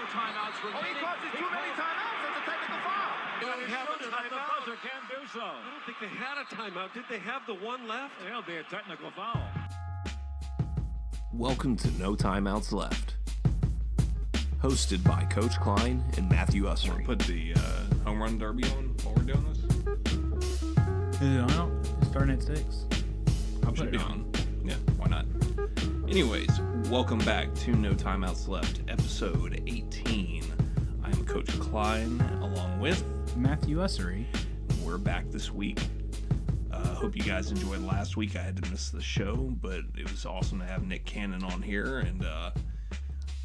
timeouts remaining. He causes too many timeouts. That's a technical foul. Don't have a timeout. The buzzer can do so. I don't think they had a timeout. Did they have the one left? It'll be a technical foul. Welcome to No Timeouts Left. Hosted by Coach Klein and Matthew Ussery. Put the home run derby on while we're doing this. Is it on? It's starting at 6. I'll put Should it be on. Yeah, why not? Anyways, welcome back to No Timeouts Left, episode 18. I'm Coach Klein, along with Matthew Ussery. We're back this week. Hope you guys enjoyed last week. I had to miss the show, but it was awesome to have Nick Cannon on here and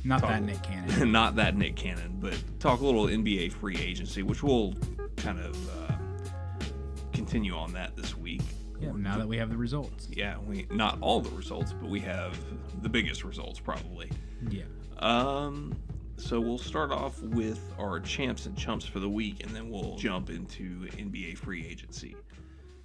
Not that Nick Cannon. not that Nick Cannon, but talk a little NBA free agency, which we'll kind of continue on that this week. Yeah, now that we have the results. Yeah, we not all the results, but we have the biggest results probably. Yeah. So we'll start off with our champs and chumps for the week, and then we'll jump into NBA free agency.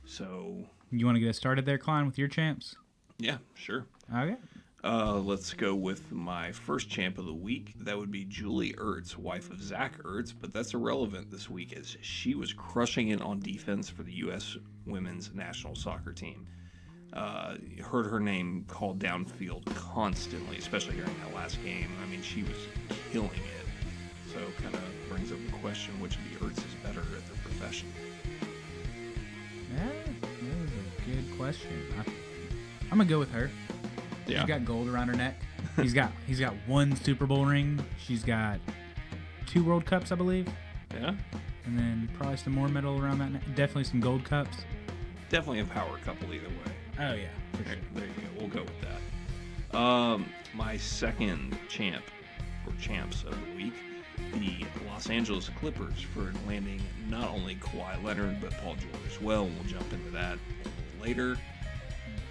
So You want to get us started there, Klein, with your champs? yeah, sure. Okay. Let's go with my first champ of the week. That would be Julie Ertz, wife of Zach Ertz, but that's irrelevant this week as she was crushing it on defense for the U.S. women's national soccer team. Heard her name called downfield constantly, especially during that last game. I mean, she was killing it. So kind of brings up the question, which of the Ertz is better at their profession? Yeah, that was a good question. I'm going to go with her. Yeah. She's got gold around her neck. He's got one Super Bowl ring. She's got 2 World Cups, I believe. Yeah? And then probably some more medal around that neck. Definitely some gold cups. Definitely a power couple either way. Oh, yeah, for sure. There you go. We'll go with that. My second champ, or champs of the week, the Los Angeles Clippers for landing not only Kawhi Leonard, but Paul George as well. We'll jump into that later.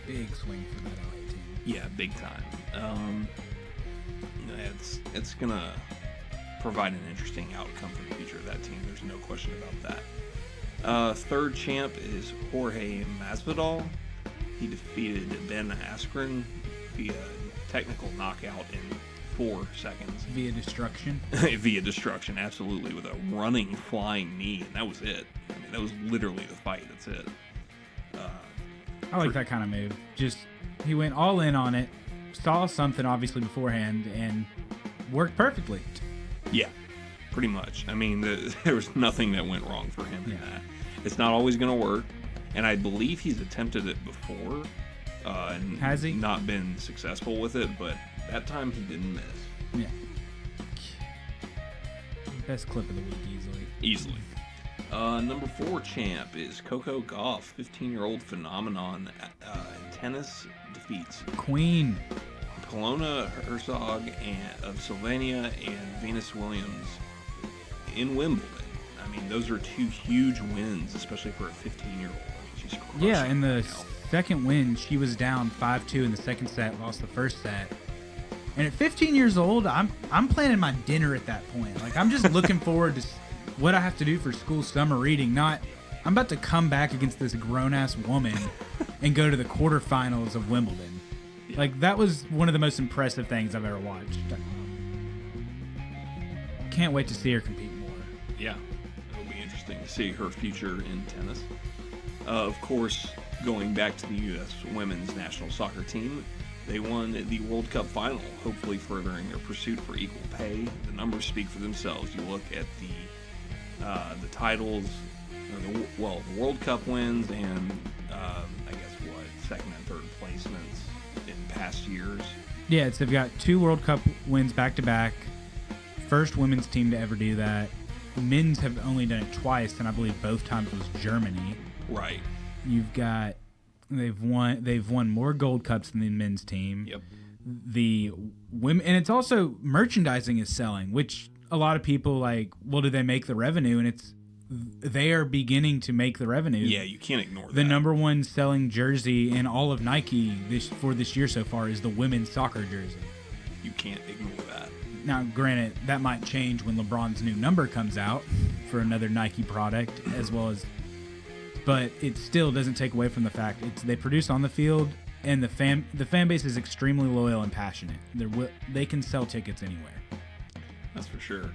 Big swing for that LA team. Yeah, big time. It's going to provide an interesting outcome for the future of that team. There's no question about that. Third champ is Jorge Masvidal. He defeated Ben Askren via technical knockout in 4 seconds. Via destruction. Via destruction, absolutely, with a running, flying knee, and that was it. I mean, that was literally the fight. That's it. I like that kind of move. Just, he went all in on it, saw something obviously beforehand, and worked perfectly. Yeah, pretty much. I mean, there was nothing that went wrong for him in that. It's not always going to work, and I believe he's attempted it before. And has he? Not been successful with it, but that time he didn't miss. Yeah. Best clip of the week, Easily. Number 4 champ is Coco Gauff, 15-year-old phenomenon in tennis, defeats Queen. Polona Herzog of Slovenia and Venus Williams in Wimbledon. I mean, those are 2 huge wins, especially for a 15-year-old. She's crushing. Yeah, in the second win, she was down 5-2 in the second set, lost the first set. And at 15 years old, I'm planning my dinner at that point. Like, I'm just looking forward to what I have to do for school summer reading. Not, I'm about to come back against this grown-ass woman and go to the quarterfinals of Wimbledon. Yeah. Like, that was one of the most impressive things I've ever watched. Can't wait to see her compete more. Yeah, it'll be interesting to see her future in tennis. Of course, going back to the U.S. women's national soccer team, they won the World Cup final, hopefully furthering their pursuit for equal pay. The numbers speak for themselves. You look at the titles, the World Cup wins, and I guess second and third placements in past years. Yeah, they've got 2 World Cup wins back to back. First women's team to ever do that. Men's have only done it twice, and I believe both times was Germany. Right. You've got they've won more Gold Cups than the men's team. Yep. The women, and it's also merchandising is selling, which a lot of people like. Well, do they make the revenue? And they are beginning to make the revenue. Yeah, you can't ignore that. The number 1 selling jersey in all of Nike for this year so far is the women's soccer jersey. You can't ignore that. Now, granted, that might change when LeBron's new number comes out for another Nike product, as well as, but it still doesn't take away from the fact they produce on the field, and the fan base is extremely loyal and passionate. They can sell tickets anywhere. That's for sure.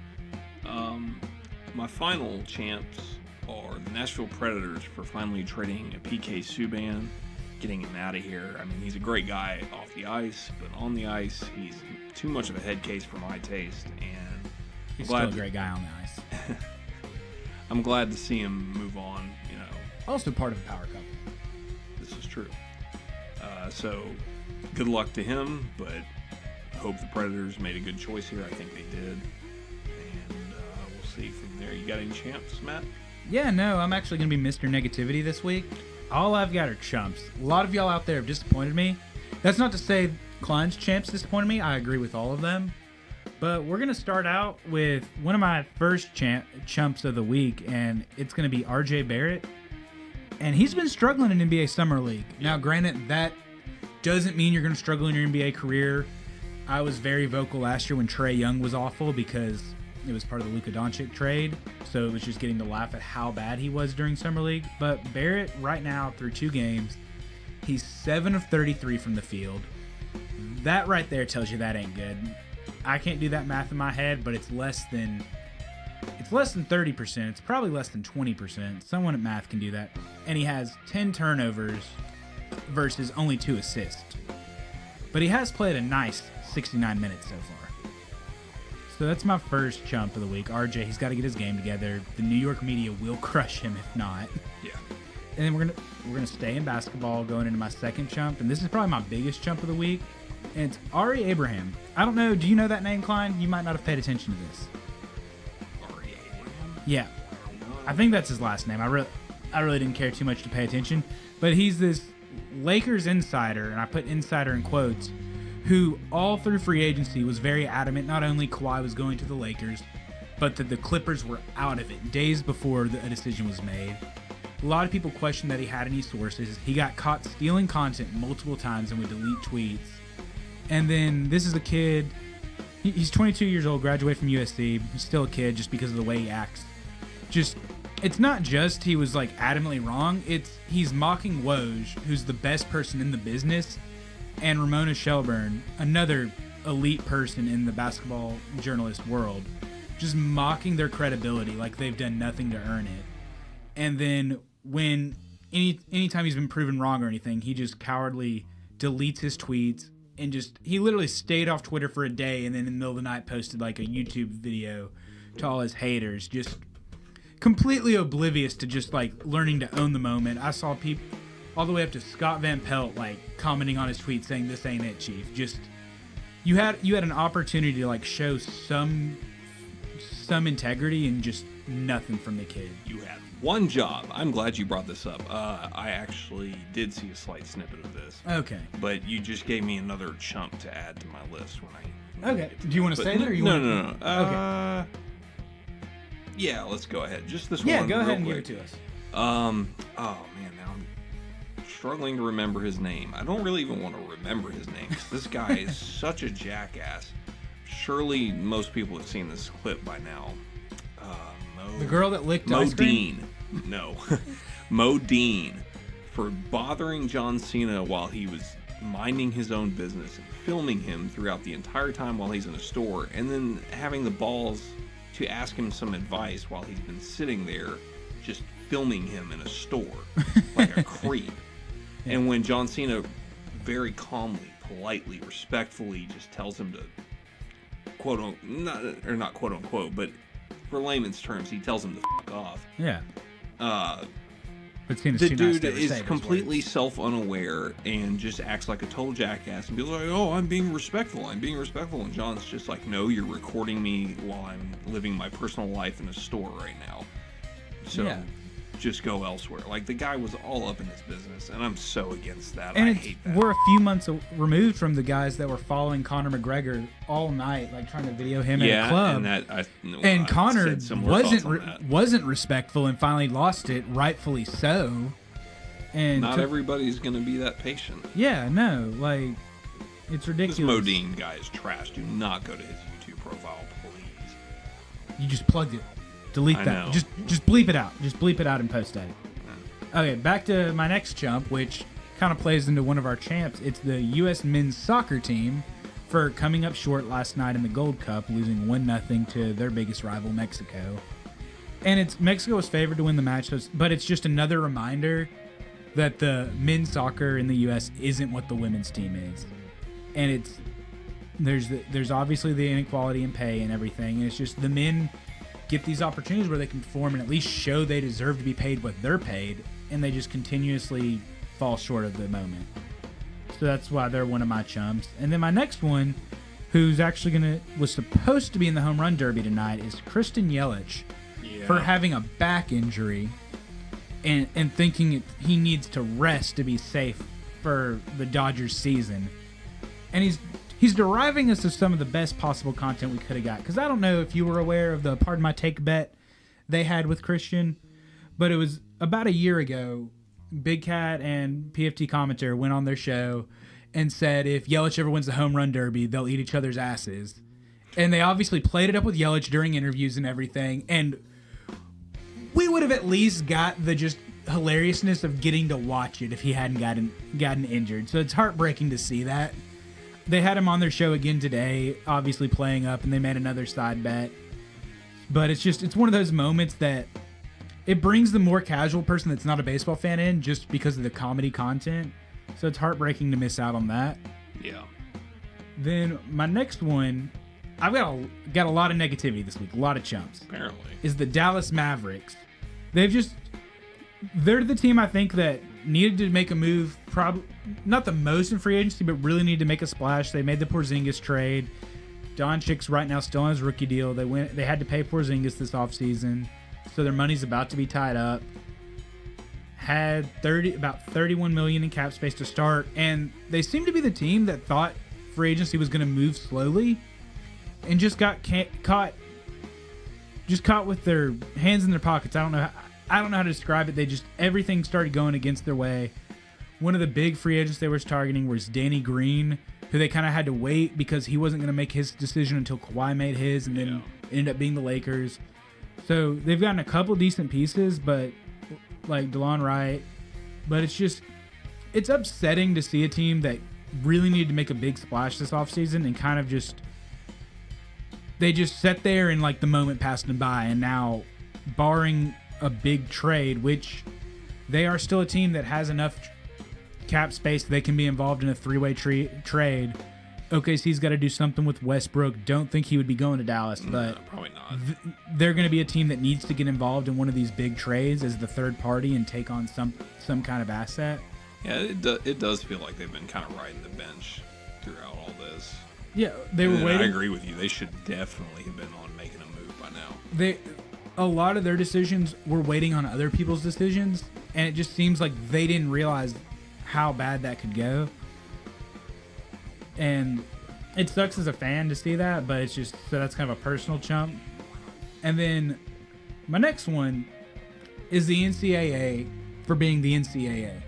My final champs are the Nashville Predators for finally trading a PK Subban, getting him out of here. I mean, he's a great guy off the ice, but on the ice, he's too much of a head case for my taste. And He's still a great guy on the ice. I'm glad to see him move on. You know, Also part of the power couple. this is true. So good luck to him, but hope the Predators made a good choice here. I think they did. And we'll see from there. You got any champs, Matt? Yeah, no, I'm actually going to be Mr. Negativity this week. All I've got are chumps. A lot of y'all out there have disappointed me. That's not to say Klein's champs disappointed me. I agree with all of them. But we're going to start out with one of my first chumps of the week, and it's going to be RJ Barrett. And he's been struggling in NBA Summer League. Now, granted, that doesn't mean you're going to struggle in your NBA career. I was very vocal last year when Trae Young was awful because it was part of the Luka Doncic trade. So it was just getting to laugh at how bad he was during Summer League. But Barrett, right now, through 2 games, he's 7 of 33 from the field. That right there tells you that ain't good. I can't do that math in my head, but it's less than 30%. It's probably less than 20%. Someone at math can do that. And he has 10 turnovers versus only 2 assists. But he has played a nice 69 minutes so far. So that's my first chump of the week. RJ, he's got to get his game together. The New York media will crush him if not. Yeah. And then we're gonna stay in basketball going into my second chump, and this is probably my biggest chump of the week. And it's Ari Abraham. I don't know. Do you know that name, Klein? You might not have paid attention to this. Ari Abraham? Yeah, I think that's his last name. I really didn't care too much to pay attention, but he's this Lakers insider, and I put insider in quotes, who all through free agency was very adamant not only Kawhi was going to the Lakers, but that the Clippers were out of it days before a decision was made. A lot of people questioned that he had any sources. He got caught stealing content multiple times and would delete tweets. And then this is a kid, he's 22 years old, graduated from USC. He's still a kid just because of the way he acts. It's not just he was like adamantly wrong. He's mocking Woj, who's the best person in the business, and Ramona Shelburne, another elite person in the basketball journalist world, just mocking their credibility like they've done nothing to earn it. And then when anytime he's been proven wrong or anything, he just cowardly deletes his tweets and he literally stayed off Twitter for a day, and then in the middle of the night posted like a YouTube video to all his haters, just completely oblivious to just like learning to own the moment. I saw people all the way up to Scott Van Pelt like commenting on his tweet saying, "This ain't it, Chief." Just you had an opportunity to like show some integrity, and just nothing from the kid. You had one job. I'm glad you brought this up. I actually did see a slight snippet of this. Okay. But you just gave me another chunk to add to my list when I Okay. Do you want to say that, or you no, want no, no. Okay. Yeah, let's go ahead. Just this Yeah, one. go ahead real and quick. give it to us. Oh man, now I'm struggling to remember his name. I don't really even want to remember his name, 'cause this guy is such a jackass. Surely most people have seen this clip by now. The girl that licked Mo ice cream? Dean. No. Mo Dean for bothering John Cena while he was minding his own business and filming him throughout the entire time while he's in a store, and then having the balls to ask him some advice while he's been sitting there just filming him in a store like a creep. Yeah. And when John Cena very calmly, politely, respectfully just tells him to not quote unquote, but for layman's terms, he tells him to fuck off. Yeah. The dude is completely self-unaware and just acts like a total jackass and be like, "Oh, I'm being respectful. And John's just like, "No, you're recording me while I'm living my personal life in a store right now. So just go elsewhere." Like, the guy was all up in his business, and I'm so against that. And I hate that. We're a few months removed from the guys that were following Conor McGregor all night, like trying to video him at a club. And Conor wasn't respectful and finally lost it, rightfully so. And not everybody's going to be that patient. Yeah, no, like, it's ridiculous. This Modine guy is trash. Do not go to his YouTube profile, please. You just plugged it. Delete that. Just bleep it out. Just bleep it out and post that. Okay, back to my next chump, which kind of plays into one of our champs. It's the U.S. men's soccer team for coming up short last night in the Gold Cup, losing 1-0 to their biggest rival, Mexico. And Mexico was favored to win the match, but it's just another reminder that the men's soccer in the U.S. isn't what the women's team is. And there's obviously the inequality in pay and everything, and it's just the men get these opportunities where they can perform and at least show they deserve to be paid what they're paid, and they just continuously fall short of the moment. So that's why they're one of my chums. And then my next one, who's actually was supposed to be in the home run derby tonight, is Christian Yelich. For having a back injury and thinking he needs to rest to be safe for the Dodgers season. And he's deriving us of some of the best possible content we could have got. Because I don't know if you were aware of the Pardon My Take bet they had with Christian, but it was about a year ago, Big Cat and PFT Commentator went on their show and said if Yelich ever wins the home run derby, they'll eat each other's asses. And they obviously played it up with Yelich during interviews and everything, and we would have at least got the just hilariousness of getting to watch it if he hadn't gotten injured. So it's heartbreaking to see that. They had him on their show again today, obviously playing up, and they made another side bet. But it's one of those moments that it brings the more casual person that's not a baseball fan in just because of the comedy content. So it's heartbreaking to miss out on that. Yeah. Then my next one, I've got a lot of negativity this week, a lot of chumps. Apparently. Is the Dallas Mavericks. They're the team I think that needed to make a move, probably not the most in free agency, but really need to make a splash. They made the Porzingis trade. Doncic's right now still on his rookie deal. They had to pay Porzingis this offseason, so their money's about to be tied up. Had about $31 million in cap space to start, and they seem to be the team that thought free agency was going to move slowly, and just got caught with their hands in their pockets. I don't know how to describe it. Everything started going against their way. One of the big free agents they were targeting was Danny Green, who they kind of had to wait because he wasn't going to make his decision until Kawhi made his, and then it ended up being the Lakers. So they've gotten a couple decent pieces, but like DeLon Wright. But it's upsetting to see a team that really needed to make a big splash this offseason and kind of they just sat there and like the moment passed them by, and now barring a big trade, which they are still a team that has enough cap space they can be involved in a three-way trade. OKC's got to do something with Westbrook. Don't think he would be going to Dallas, but probably not. They're going to be a team that needs to get involved in one of these big trades as the third party and take on some kind of asset. Yeah, it does feel like they've been kind of riding the bench throughout all this. Yeah, they were waiting. I agree with you. They should definitely have been on making a move by now. A lot of their decisions were waiting on other people's decisions, and it just seems like they didn't realize how bad that could go. And it sucks as a fan to see that, but so that's kind of a personal chump. And then my next one is the NCAA for being the NCAA.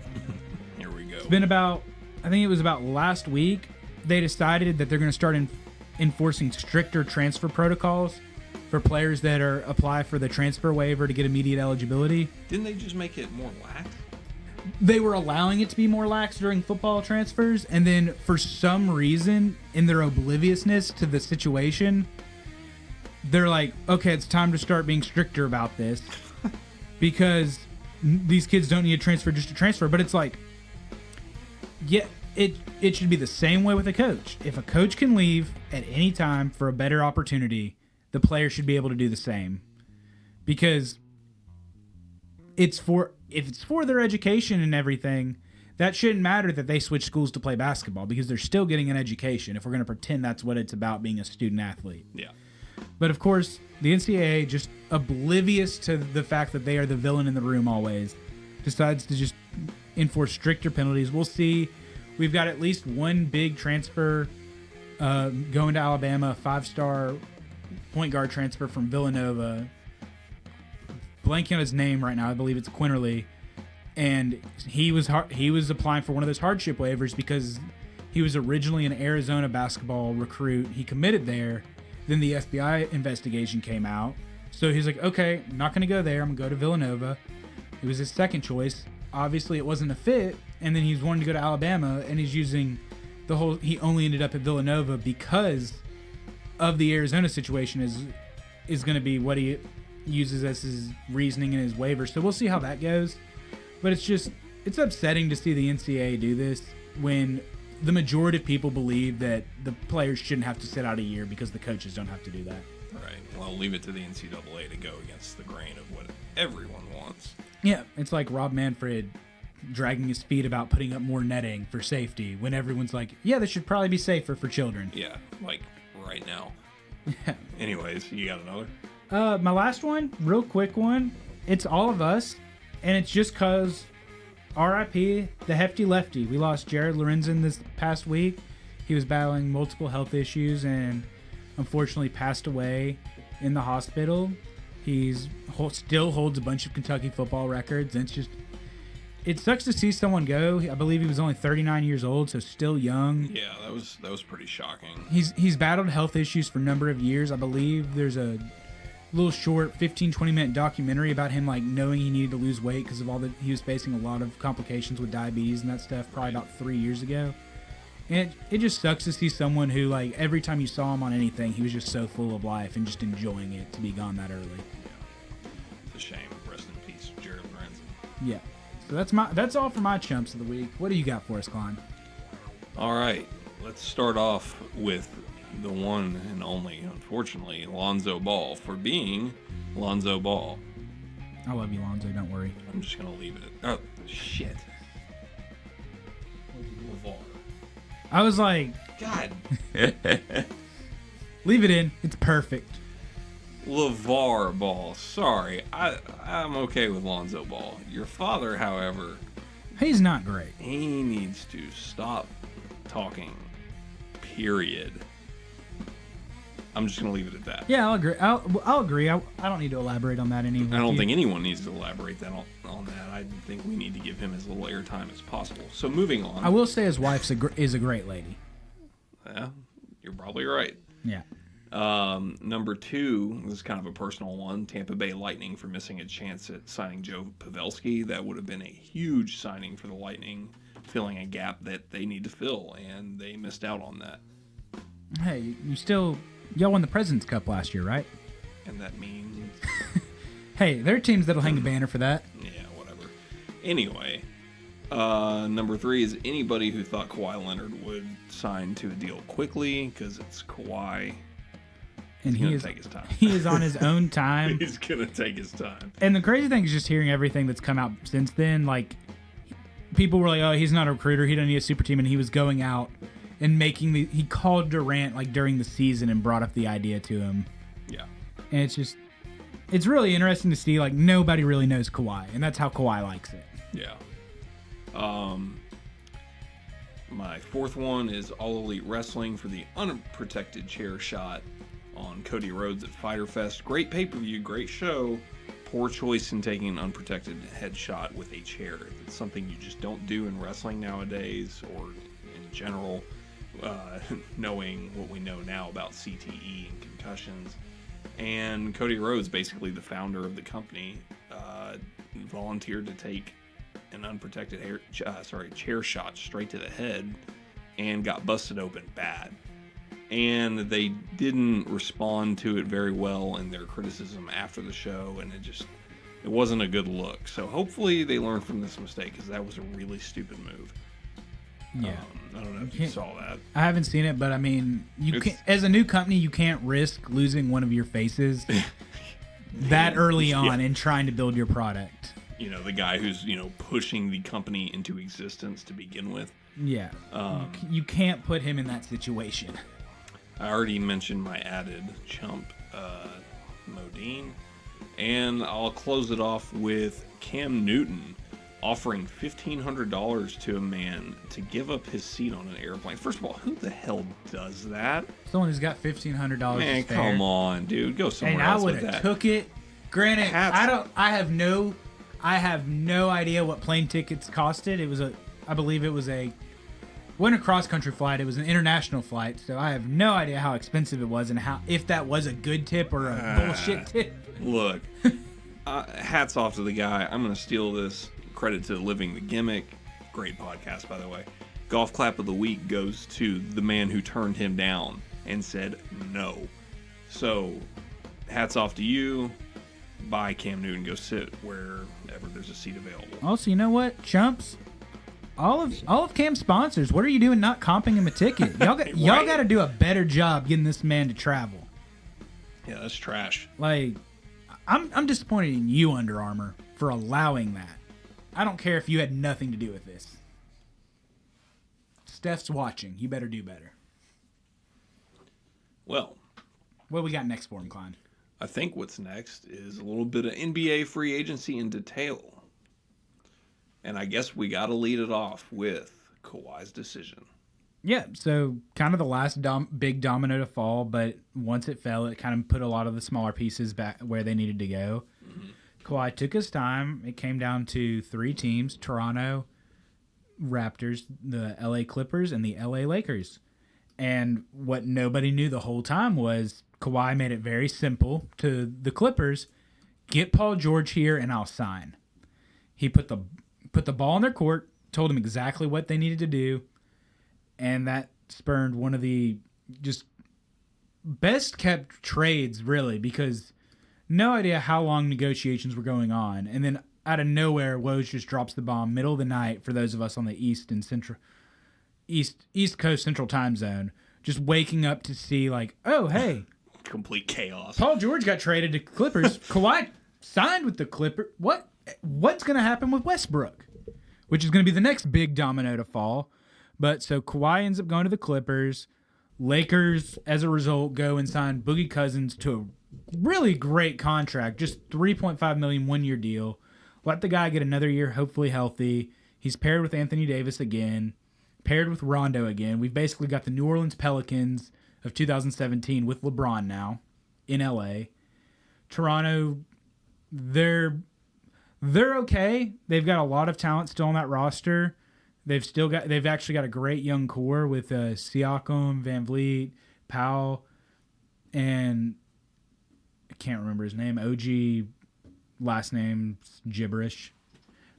Here we go. It's been I think it was about last week, they decided that they're going to start enforcing stricter transfer protocols for players that apply for the transfer waiver to get immediate eligibility. Didn't they just make it more lax? They were allowing it to be more lax during football transfers, and then for some reason, in their obliviousness to the situation, they're like, okay, it's time to start being stricter about this because these kids don't need a transfer just to transfer. But it's like, yeah, it should be the same way with a coach. If a coach can leave at any time for a better opportunity, the player should be able to do the same, because if it's for their education and everything, that shouldn't matter that they switch schools to play basketball, because they're still getting an education if we're going to pretend that's what it's about, being a student athlete. Yeah. But of course, the NCAA, just oblivious to the fact that they are the villain in the room always, decides to just enforce stricter penalties. We'll see. We've got at least one big transfer going to Alabama, a 5-star point guard transfer from Villanova. Blanking on his name right now. I believe it's Quinterly. And he was applying for one of those hardship waivers because he was originally an Arizona basketball recruit. He committed there. Then the FBI investigation came out. So he's like, okay, I'm not going to go there. I'm going to go to Villanova. It was his second choice. Obviously, it wasn't a fit. And then he's wanting to go to Alabama, and he's using he only ended up at Villanova because of the Arizona situation is going to be what he uses as his reasoning in his waiver. So we'll see how that goes. But it's upsetting to see the NCAA do this when the majority of people believe that the players shouldn't have to sit out a year because the coaches don't have to do that. Right. Well, leave it to the NCAA to go against the grain of what everyone wants. Yeah, it's like Rob Manfred dragging his feet about putting up more netting for safety when everyone's like, yeah, this should probably be safer for children. Yeah, like right now. Anyways, you got another? My last one, real quick one. It's all of us, and it's just because R.I.P. the hefty lefty. We lost Jared Lorenzen this past week. He was battling multiple health issues and unfortunately passed away in the hospital. He's still holds a bunch of Kentucky football records, and it sucks to see someone go. I believe he was only 39 years old, so still young. Yeah, that was pretty shocking. He's battled health issues for a number of years. I believe there's a little short 15-20 minute documentary about him like knowing he needed to lose weight because of he was facing a lot of complications with diabetes and that stuff probably about 3 years ago. And it just sucks to see someone who, like, every time you saw him on anything, he was just so full of life and just enjoying it to be gone that early. Yeah. It's a shame. Rest in peace, Jared Lorenzen. Yeah. So that's all for my chumps of the week. What do you got for us, Klein? All right. Let's start off with the one and only, unfortunately, Lonzo Ball for being Lonzo Ball. I love you, Lonzo. Don't worry. I'm just going to leave it at... Oh, shit. LeVar. I was like... God. Leave it in. It's perfect. LeVar Ball. Sorry. I'm okay with Lonzo Ball. Your father, however... He's not great. He needs to stop talking. Period. I'm just going to leave it at that. Yeah, I'll agree. I'll agree. I don't need to elaborate on that anymore. I don't think anyone needs to elaborate on that. I think we need to give him as little airtime as possible. So moving on. I will say his wife is a great lady. Yeah, you're probably right. Yeah. Number 2, this is kind of a personal one. Tampa Bay Lightning for missing a chance at signing Joe Pavelski. That would have been a huge signing for the Lightning, filling a gap that they need to fill, and they missed out on that. Hey, y'all won the President's Cup last year, right? And that means... Hey, there are teams that'll hang a banner for that. Yeah, whatever. Anyway, number 3 is anybody who thought Kawhi Leonard would sign to a deal quickly, because it's Kawhi. And He's going to take his time. He is on his own time. He's going to take his time. And the crazy thing is just hearing everything that's come out since then. Like, people were like, oh, he's not a recruiter. He doesn't need a super team. And he was going out and he called Durant like during the season and brought up the idea to him. Yeah. And it's really interesting to see, like, nobody really knows Kawhi, and that's how Kawhi likes it. Yeah. My 4th one is All Elite Wrestling for the unprotected chair shot on Cody Rhodes at Fyter Fest. Great pay-per-view, great show. Poor choice in taking an unprotected headshot with a chair. It's something you just don't do in wrestling nowadays, or in general, knowing what we know now about CTE and concussions. And Cody Rhodes, basically the founder of the company, volunteered to take an unprotected chair shot straight to the head and got busted open bad. And they didn't respond to it very well in their criticism after the show, and it wasn't a good look. So hopefully they learn from this mistake, because that was a really stupid move. Yeah. I don't know if you saw that. I haven't seen it, but I mean, as a new company, you can't risk losing one of your faces that early on in trying to build your product. You know, the guy who's, pushing the company into existence to begin with. Yeah. You can't put him in that situation. I already mentioned my added chump, Modine. And I'll close it off with Cam Newton offering $1,500 to a man to give up his seat on an airplane. First of all, who the hell does that? Someone who's got $1,500. Man, come on, dude. Go somewhere else with that. And I would have took it. Granted, I have no idea what plane tickets costed. I believe it wasn't a cross-country flight. It was an international flight, so I have no idea how expensive it was and if that was a good tip or a bullshit tip. Look, hats off to the guy. I'm going to steal this. Credit to Living the Gimmick. Great podcast, by the way. golf clap of the week goes to the man who turned him down and said no. So, hats off to you. Buy Cam Newton, go sit wherever there's a seat available. Also, you know what, chumps? All of Cam's sponsors, what are you doing not comping him a ticket? Y'all got to do a better job getting this man to travel. Yeah, that's trash. Like, I'm disappointed in you, Under Armour, for allowing that. I don't care if you had nothing to do with this. Steph's watching. You better do better. Well, what we got next for him, Klein? I think what's next is a little bit of NBA free agency in detail. And I guess we got to lead it off with Kawhi's decision. Yeah, so kind of the last big domino to fall, but once it fell, it kind of put a lot of the smaller pieces back where they needed to go. Mm-hmm. Kawhi took his time. It came down to 3 teams, Toronto Raptors, the LA Clippers, and the LA Lakers. And what nobody knew the whole time was Kawhi made it very simple to the Clippers, get Paul George here and I'll sign. He put the ball in their court, told them exactly what they needed to do, and that spurned one of the just best kept trades, really, because no idea how long negotiations were going on. And then out of nowhere, Woj just drops the bomb middle of the night for those of us on the East Coast Central Time Zone, just waking up to see like, oh, hey. Complete chaos. Paul George got traded to Clippers. Kawhi signed with the Clippers. What's going to happen with Westbrook? Which is going to be the next big domino to fall. But so Kawhi ends up going to the Clippers. Lakers, as a result, go and sign Boogie Cousins to a really great contract, just $3.5 million 1-year deal. Let the guy get another year, hopefully healthy. He's paired with Anthony Davis again, paired with Rondo again. We've basically got the New Orleans Pelicans of 2017 with LeBron now in LA. Toronto, they're okay. They've got a lot of talent still on that roster. They've actually got a great young core with Siakam, Van Vliet, Powell, and I can't remember his name. OG last name's gibberish.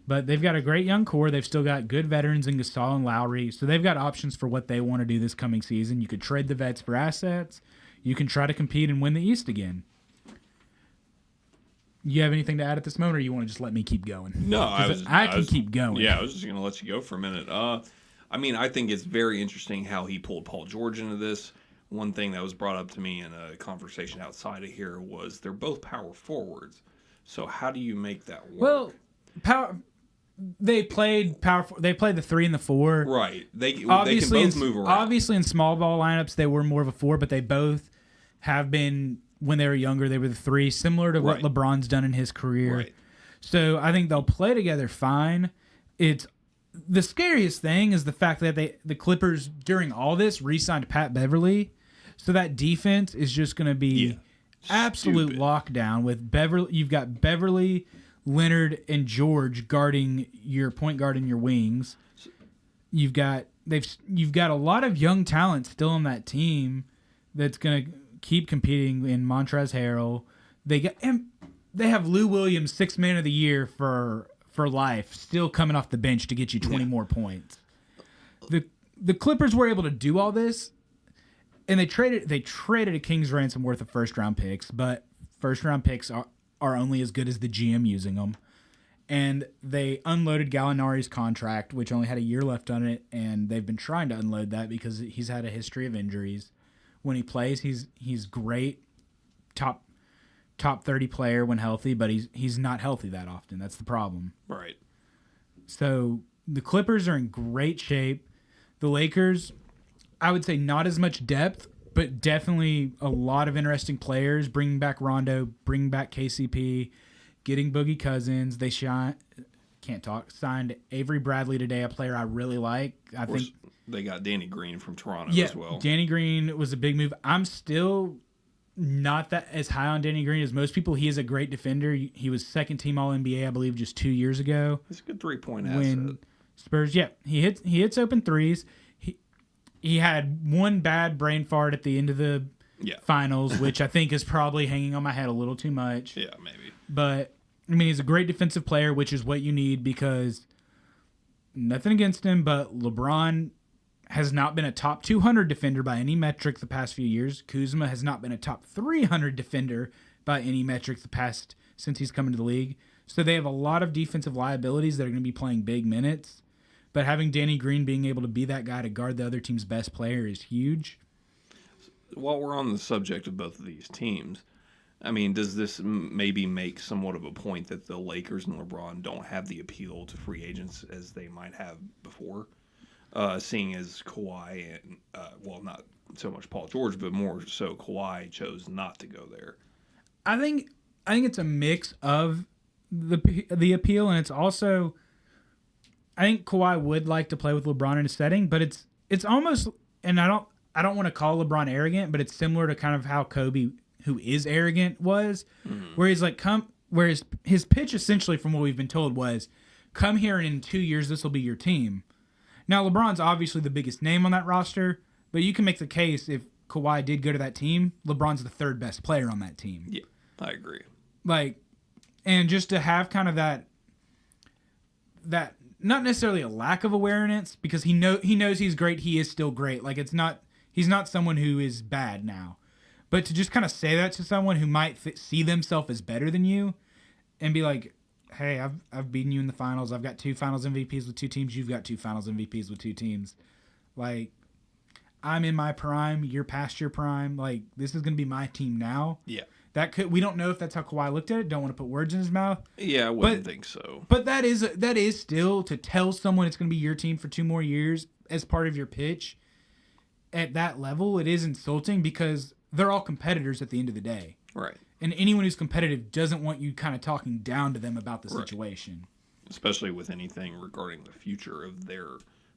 But they've got a great young core. They've still got good veterans in Gasol and Lowry. So they've got options for what they want to do this coming season. You could trade the vets for assets. You can try to compete and win the East again. You have anything to add at this moment, or you want to just let me keep going? No, I can keep going. Yeah, I was just going to let you go for a minute. I think it's very interesting how he pulled Paul George into this. One thing that was brought up to me in a conversation outside of here was they're both power forwards. So how do you make that work? Well, they played the 3 and the 4. Right. They can both move around. Obviously, in small ball lineups, they were more of a 4, but they both have been. When they were younger, they were the 3, similar to what LeBron's done in his career. Right. So I think they'll play together fine. It's the scariest thing is the fact that the Clippers during all this re-signed Pat Beverly, so that defense is just going to be absolute lockdown with Beverly. You've got Beverly, Leonard, and George guarding your point guard and your wings. You've got a lot of young talent still on that team that's going to keep competing in Montrezl Harrell. They have Lou Williams, 6th man of the year for life, still coming off the bench to get you 20 more points. The Clippers were able to do all this, and they traded a king's ransom worth of first-round picks, but first-round picks are only as good as the GM using them. And they unloaded Gallinari's contract, which only had a year left on it, and they've been trying to unload that because he's had a history of injuries. When he plays, he's great, top 30 player when healthy, but he's not healthy that often. That's the problem. Right. So the Clippers are in great shape. The Lakers, I would say not as much depth, but definitely a lot of interesting players. Bringing back Rondo, bringing back KCP, getting Boogie Cousins. They signed Avery Bradley today, a player I really like. I think they got Danny Green from Toronto as well. Danny Green was a big move. I'm still not that as high on Danny Green as most people. He is a great defender. He was second team All-NBA, I believe, just 2 years ago. He's a good 3-point asset. Spurs, he hits open threes. He had one bad brain fart at the end of the finals, which I think is probably hanging on my head a little too much. Yeah, maybe. But I mean, he's a great defensive player, which is what you need because nothing against him, but LeBron has not been a top 200 defender by any metric the past few years. Kuzma has not been a top 300 defender by any metric since he's come into the league. So they have a lot of defensive liabilities that are going to be playing big minutes. But having Danny Green being able to be that guy to guard the other team's best player is huge. While we're on the subject of both of these teams, I mean, does this maybe make somewhat of a point that the Lakers and LeBron don't have the appeal to free agents as they might have before? Seeing as Kawhi and, not so much Paul George, but more so Kawhi chose not to go there. I think it's a mix of the appeal, and it's also, I think Kawhi would like to play with LeBron in a setting, but it's almost, and I don't want to call LeBron arrogant, but it's similar to kind of how Kobe, who is arrogant, was, where he's like, whereas his pitch essentially, from what we've been told, was, come here and in 2 years this will be your team. Now LeBron's obviously the biggest name on that roster, but you can make the case if Kawhi did go to that team, LeBron's the third best player on that team. Yeah, I agree. Like, and just to have kind of that not necessarily a lack of awareness, because he knows he's great, he is still great. Like, he's not someone who is bad now. But to just kind of say that to someone who might see themselves as better than you and be like, hey, I've beaten you in the finals. I've got 2 finals MVPs with 2 teams. You've got 2 finals MVPs with 2 teams. Like, I'm in my prime. You're past your prime. Like, this is going to be my team now. Yeah. We don't know if that's how Kawhi looked at it. Don't want to put words in his mouth. Yeah, I wouldn't think so. But that is still, to tell someone it's going to be your team for 2 more years as part of your pitch at that level, it is insulting, because they're all competitors at the end of the day. Right. And anyone who's competitive doesn't want you kind of talking down to them about the situation. Especially with anything regarding the future of their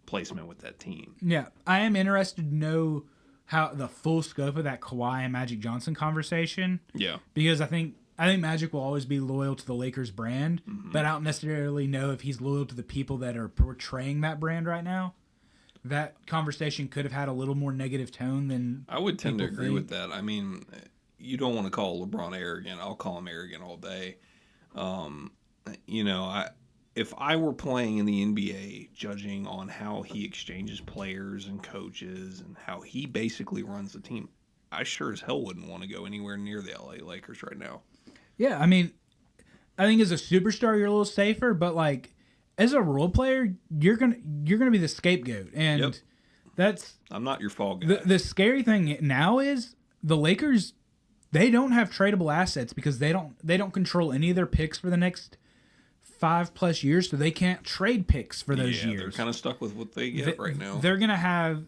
placement with that team. Yeah. I am interested to know how the full scope of that Kawhi and Magic Johnson conversation. Yeah. Because I think Magic will always be loyal to the Lakers brand, but I don't necessarily know if he's loyal to the people that are portraying that brand right now. That conversation could have had a little more negative tone than I would tend to agree think. with that. I mean, you don't want to call LeBron arrogant. I'll call him arrogant all day. If I were playing in the NBA, judging on how he exchanges players and coaches and how he basically runs the team, I sure as hell wouldn't want to go anywhere near the LA Lakers right now. Yeah, I mean, I think as a superstar you're a little safer, but like as a role player, you're gonna be the scapegoat, and I'm not your fall guy. The scary thing now is the Lakers. They don't have tradable assets because they don't control any of their picks for the next 5+ years, so they can't trade picks for those years. They're kind of stuck with what they get right now. They're gonna have,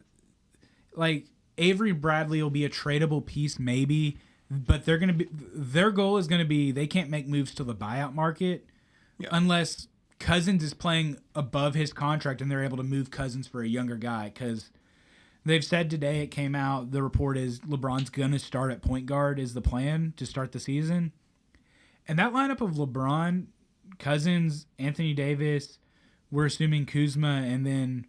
like, Avery Bradley will be a tradable piece maybe, but their goal is gonna be they can't make moves to the buyout market unless Cousins is playing above his contract and they're able to move Cousins for a younger guy, because they've said today, it came out, the report is LeBron's going to start at point guard is the plan to start the season. And that lineup of LeBron, Cousins, Anthony Davis, we're assuming Kuzma, and then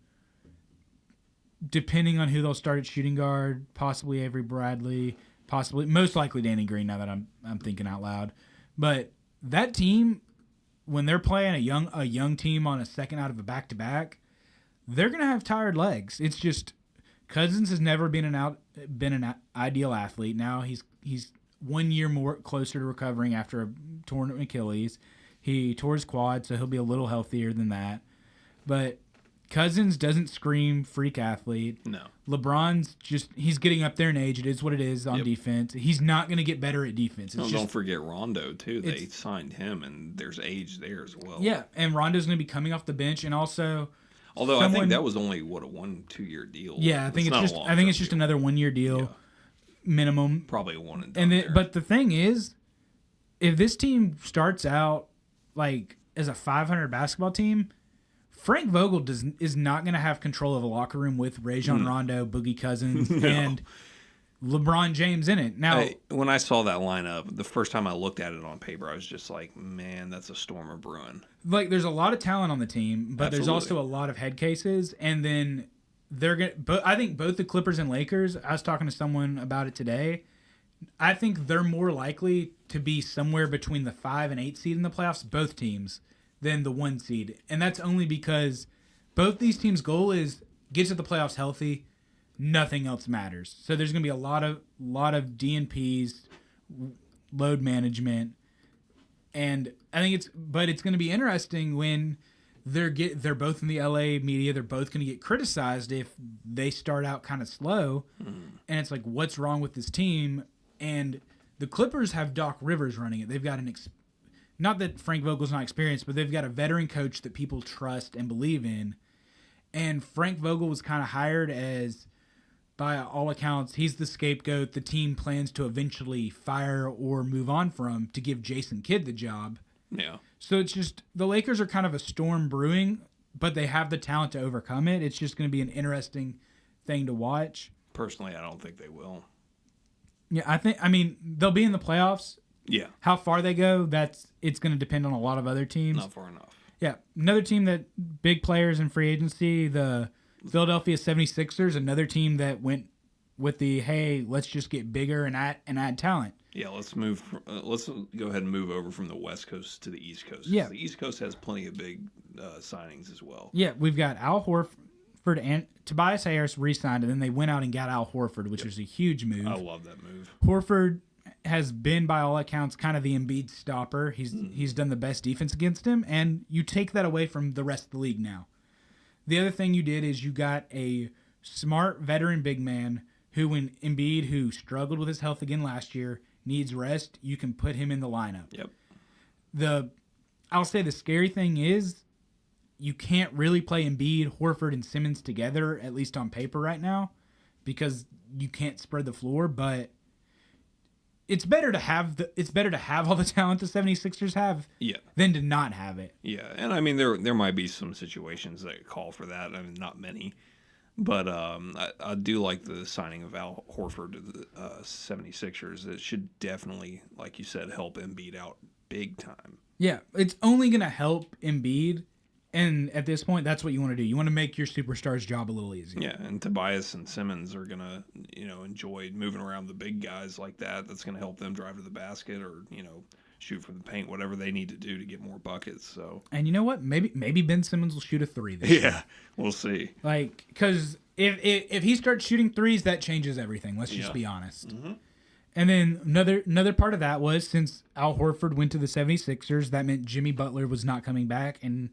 depending on who they'll start at shooting guard, possibly Avery Bradley, most likely Danny Green, now that I'm thinking out loud. But that team, when they're playing a young team on a second out of a back-to-back, they're going to have tired legs. It's just Cousins has never been an ideal athlete. Now he's 1 year more closer to recovering after a torn Achilles. He tore his quad, so he'll be a little healthier than that. But Cousins doesn't scream freak athlete. No. LeBron's he's getting up there in age. It is what it is on defense. He's not going to get better at defense. Don't forget Rondo, too. They signed him, and there's age there as well. Yeah, and Rondo's going to be coming off the bench, and also... Although I think that was only, a 1-2 year deal. Yeah, I think it's just another 1 year deal minimum. Probably a one and done. But the thing is, if this team starts out like as a 500 basketball team, Frank Vogel is not going to have control of a locker room with Rajon Rondo, Boogie Cousins, and LeBron James in it. Now, when I saw that lineup, the first time I looked at it on paper, I was just like, man, that's a storm of brewing. Like, there's a lot of talent on the team, but there's also a lot of head cases, and then I think both the Clippers and Lakers, I was talking to someone about it today, I think they're more likely to be somewhere between the 5 and 8 seed in the playoffs, both teams, than the 1 seed. And that's only because both these teams' goal is get to the playoffs healthy, nothing else matters. So there's going to be a lot of DNPs, load management, and I think it's going to be interesting when they're both in the LA media. They're both going to get criticized if they start out kind of slow, and it's like, what's wrong with this team? And the Clippers have Doc Rivers running it. They've got not that Frank Vogel's not experienced, but they've got a veteran coach that people trust and believe in. And Frank Vogel was kind of hired as, by all accounts, he's the scapegoat the team plans to eventually fire or move on from to give Jason Kidd the job. Yeah. So it's just, the Lakers are kind of a storm brewing, but they have the talent to overcome it. It's just going to be an interesting thing to watch. Personally, I don't think they will. Yeah, they'll be in the playoffs. Yeah. How far they go, it's going to depend on a lot of other teams. Not far enough. Yeah. Another team that big players in free agency, the Philadelphia 76ers, another team that went with the, hey, let's just get bigger and add talent. Yeah, let's go ahead and move over from the West Coast to the East Coast. Yeah. The East Coast has plenty of big signings as well. Yeah, we've got Al Horford and Tobias Harris re-signed, and then they went out and got Al Horford, which was a huge move. I love that move. Horford has been, by all accounts, kind of the Embiid stopper. He's done the best defense against him, and you take that away from the rest of the league now. The other thing you did is you got a smart veteran big man who, when Embiid, who struggled with his health again last year, needs rest, you can put him in the lineup. Yep. I'll say the scary thing is you can't really play Embiid, Horford, and Simmons together, at least on paper right now, because you can't spread the floor, but it's better to have all the talent the 76ers have than to not have it. Yeah, and I mean there might be some situations that call for that. I mean, not many. But I do like the signing of Al Horford to the 76ers. It should definitely, like you said, help Embiid out big time. Yeah, it's only going to help Embiid. And at this point, that's what you want to do. You want to make your superstar's job a little easier. Yeah, and Tobias and Simmons are going to, enjoy moving around the big guys like that. That's going to help them drive to the basket or, shoot from the paint, whatever they need to do to get more buckets. So. And you know what? Maybe Ben Simmons will shoot a three this year. Yeah, we'll see. Like, because if he starts shooting threes, that changes everything. Let's just be honest. Mm-hmm. And then another part of that was, since Al Horford went to the 76ers, that meant Jimmy Butler was not coming back. And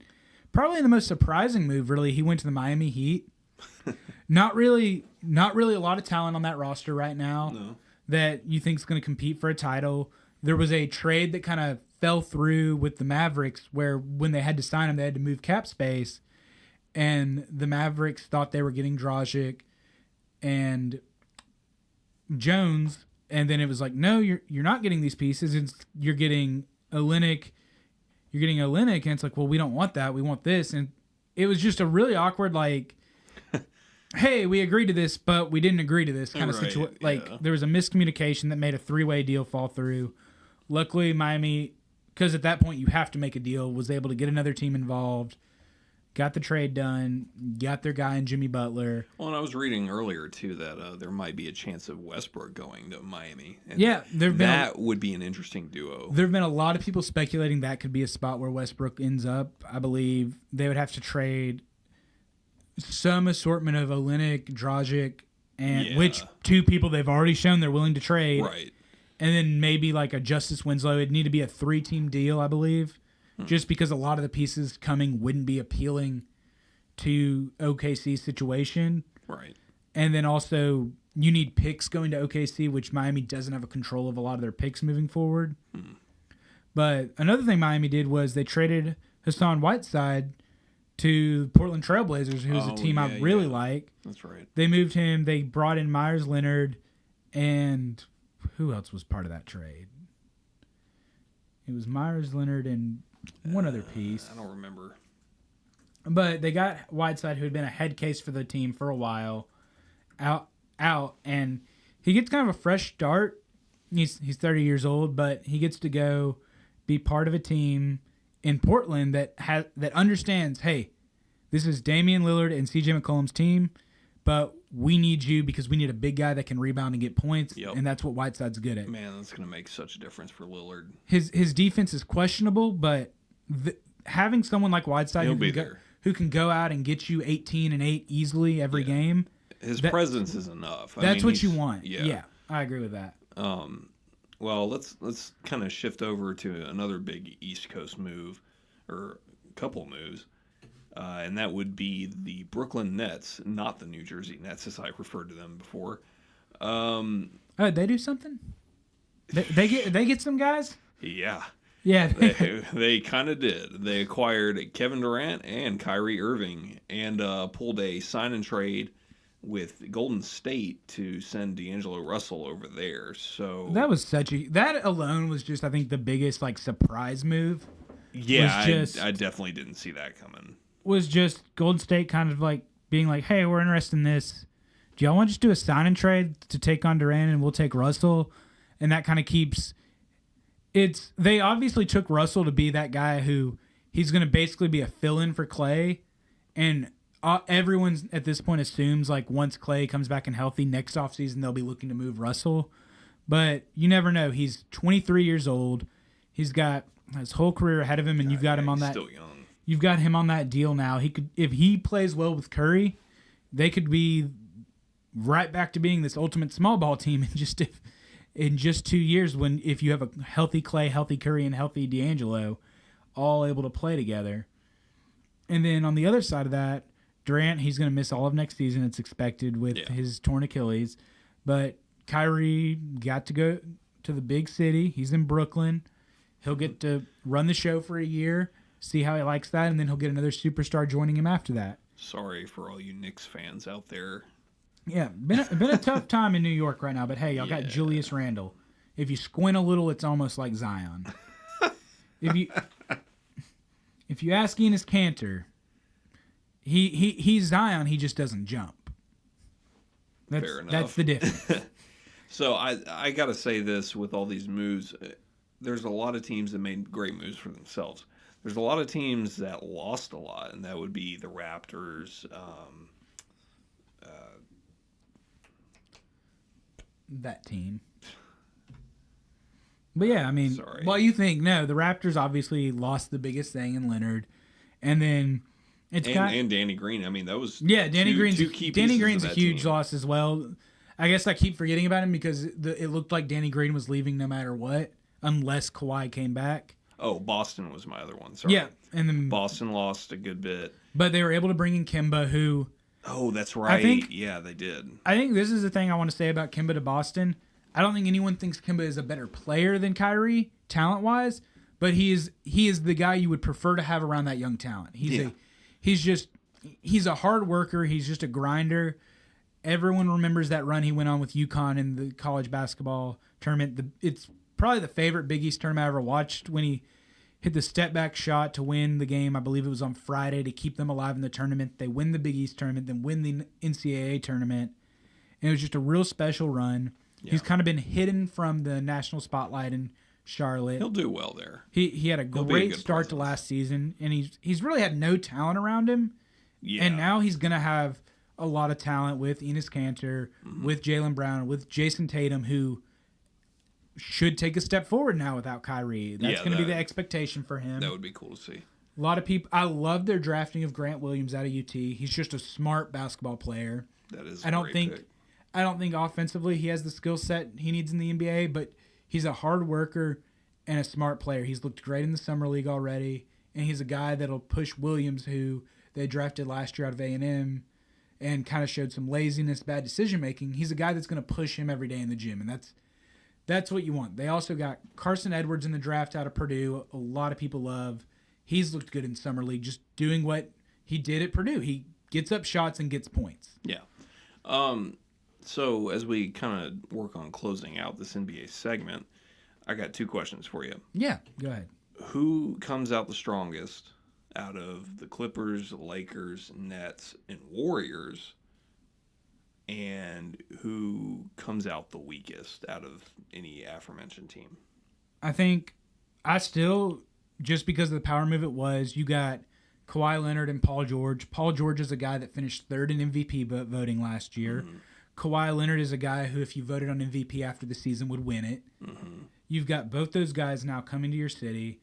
probably the most surprising move, really, he went to the Miami Heat. Not really a lot of talent on that roster right now that you think is going to compete for a title. There was a trade that kind of fell through with the Mavericks where when they had to sign him, they had to move cap space. And the Mavericks thought they were getting Dragic and Jones. And then it was like, no, you're not getting these pieces. You're getting Olynyk. You're getting Olynyk. And it's like, well, we don't want that. We want this. And it was just a really awkward, like, hey, we agreed to this, but we didn't agree to this kind of situation. Like, there was a miscommunication that made a three-way deal fall through. Luckily, Miami, because at that point you have to make a deal, was able to get another team involved, got the trade done, got their guy in Jimmy Butler. Well, and I was reading earlier, too, that there might be a chance of Westbrook going to Miami. And that would be an interesting duo. There have been a lot of people speculating that could be a spot where Westbrook ends up. I believe they would have to trade some assortment of Olynyk, Dragic, and which two people they've already shown they're willing to trade. Right. And then maybe like a Justice Winslow. It'd need to be a 3-team deal, I believe, just because a lot of the pieces coming wouldn't be appealing to OKC's situation. Right. And then also you need picks going to OKC, which Miami doesn't have a control of a lot of their picks moving forward. But another thing Miami did was they traded Hassan Whiteside to Portland Trailblazers, who's a team I really like. That's right. They moved him. They brought in Myers Leonard, and who else was part of that trade? It was Myers Leonard and one other piece. I don't remember. But they got Whiteside, who had been a head case for the team for a while, out, and he gets kind of a fresh start. He's 30 years old, but he gets to go be part of a team in Portland that understands, hey, this is Damian Lillard and CJ McCollum's team, but we need you because we need a big guy that can rebound and get points, and that's what Whiteside's good at. Man, that's going to make such a difference for Lillard. His defense is questionable, but having someone like Whiteside who can go out and get you 18 and 8 easily every game. His presence is enough. That's what you want. Yeah. Yeah, I agree with that. Well, let's kind of shift over to another big East Coast move, or a couple moves, and that would be the Brooklyn Nets, not the New Jersey Nets, as I referred to them before. Oh, they do something? They get some guys? Yeah. Yeah. They kind of did. They acquired Kevin Durant and Kyrie Irving and pulled a sign and trade with Golden State to send D'Angelo Russell over there. So that was that alone was just, I think, the biggest surprise move. Yeah, I definitely didn't see that coming. Was just Golden State kind of being like, hey, we're interested in this. Do y'all want to just do a sign and trade to take on Durant and we'll take Russell? And that kind of keeps they obviously took Russell to be that guy who he's going to basically be a fill-in for Clay. And everyone at this point assumes once Clay comes back and healthy next offseason, they'll be looking to move Russell. But you never know. He's 23 years old. He's got his whole career ahead of him, and you've got him on that. Still young. You've got him on that deal now. He could, if he plays well with Curry, they could be right back to being this ultimate small ball team in just 2 years. If you have a healthy Clay, healthy Curry, and healthy D'Angelo, all able to play together. And then on the other side of that, Durant, he's going to miss all of next season, it's expected, with his torn Achilles. But Kyrie got to go to the big city. He's in Brooklyn. He'll get to run the show for a year, see how he likes that, and then he'll get another superstar joining him after that. Sorry for all you Knicks fans out there. Yeah, been a tough time in New York right now, but hey, y'all got Julius Randle. If you squint a little, it's almost like Zion. If you ask Enes Kanter, he's Zion, he just doesn't jump. Fair enough. That's the difference. So I got to say this with all these moves. There's a lot of teams that made great moves for themselves. There's a lot of teams that lost a lot, and that would be the Raptors. That team. But yeah, I mean, Sorry. Well, you think, no, the Raptors obviously lost the biggest thing in Leonard. And then and Danny Green. I mean, that was Danny Green's two key Danny pieces Green's of a that huge team. loss as well. I guess I keep forgetting about him because it looked like Danny Green was leaving no matter what, unless Kawhi came back. Oh, Boston was my other one. Sorry. Yeah, and then Boston lost a good bit. But they were able to bring in Kemba, who. Oh, that's right. Yeah, they did. I think this is the thing I want to say about Kemba to Boston. I don't think anyone thinks Kemba is a better player than Kyrie, talent-wise, but he is the guy you would prefer to have around that young talent. He's a hard worker. He's just a grinder. Everyone remembers that run he went on with UConn in the college basketball tournament. It's probably the favorite Big East tournament I ever watched, when he hit the step-back shot to win the game. I believe it was on Friday to keep them alive in the tournament. They win the Big East tournament, then win the NCAA tournament. And it was just a real special run. Yeah. He's kind of been hidden from the national spotlight in Charlotte. He'll do well there. He had a great start to last season, and he's really had no talent around him. Yeah. And now he's going to have a lot of talent with Enes Kanter, with Jaylen Brown, with Jason Tatum, who should take a step forward now without Kyrie. That's going to be the expectation for him. That would be cool to see. A lot of people. I love their drafting of Grant Williams out of UT. He's just a smart basketball player. That is. I don't think offensively he has the skill set he needs in the NBA, but he's a hard worker and a smart player. He's looked great in the summer league already, and he's a guy that'll push Williams, who they drafted last year out of A&M, and kind of showed some laziness, bad decision making. He's a guy that's going to push him every day in the gym, and that's what you want. They also got Carson Edwards in the draft out of Purdue. A lot of people love. He's looked good in summer league, just doing what he did at Purdue. He gets up shots and gets points. Yeah. So as we kind of work on closing out this NBA segment, I got two questions for you. Yeah, go ahead. Who comes out the strongest out of the Clippers, Lakers, Nets, and Warriors? And who comes out the weakest out of any aforementioned team? I think just because of the power move it was, you got Kawhi Leonard and Paul George. Paul George is a guy that finished third in MVP voting last year. Mm-hmm. Kawhi Leonard is a guy who, if you voted on MVP after the season, would win it. Mm-hmm. You've got both those guys now coming to your city.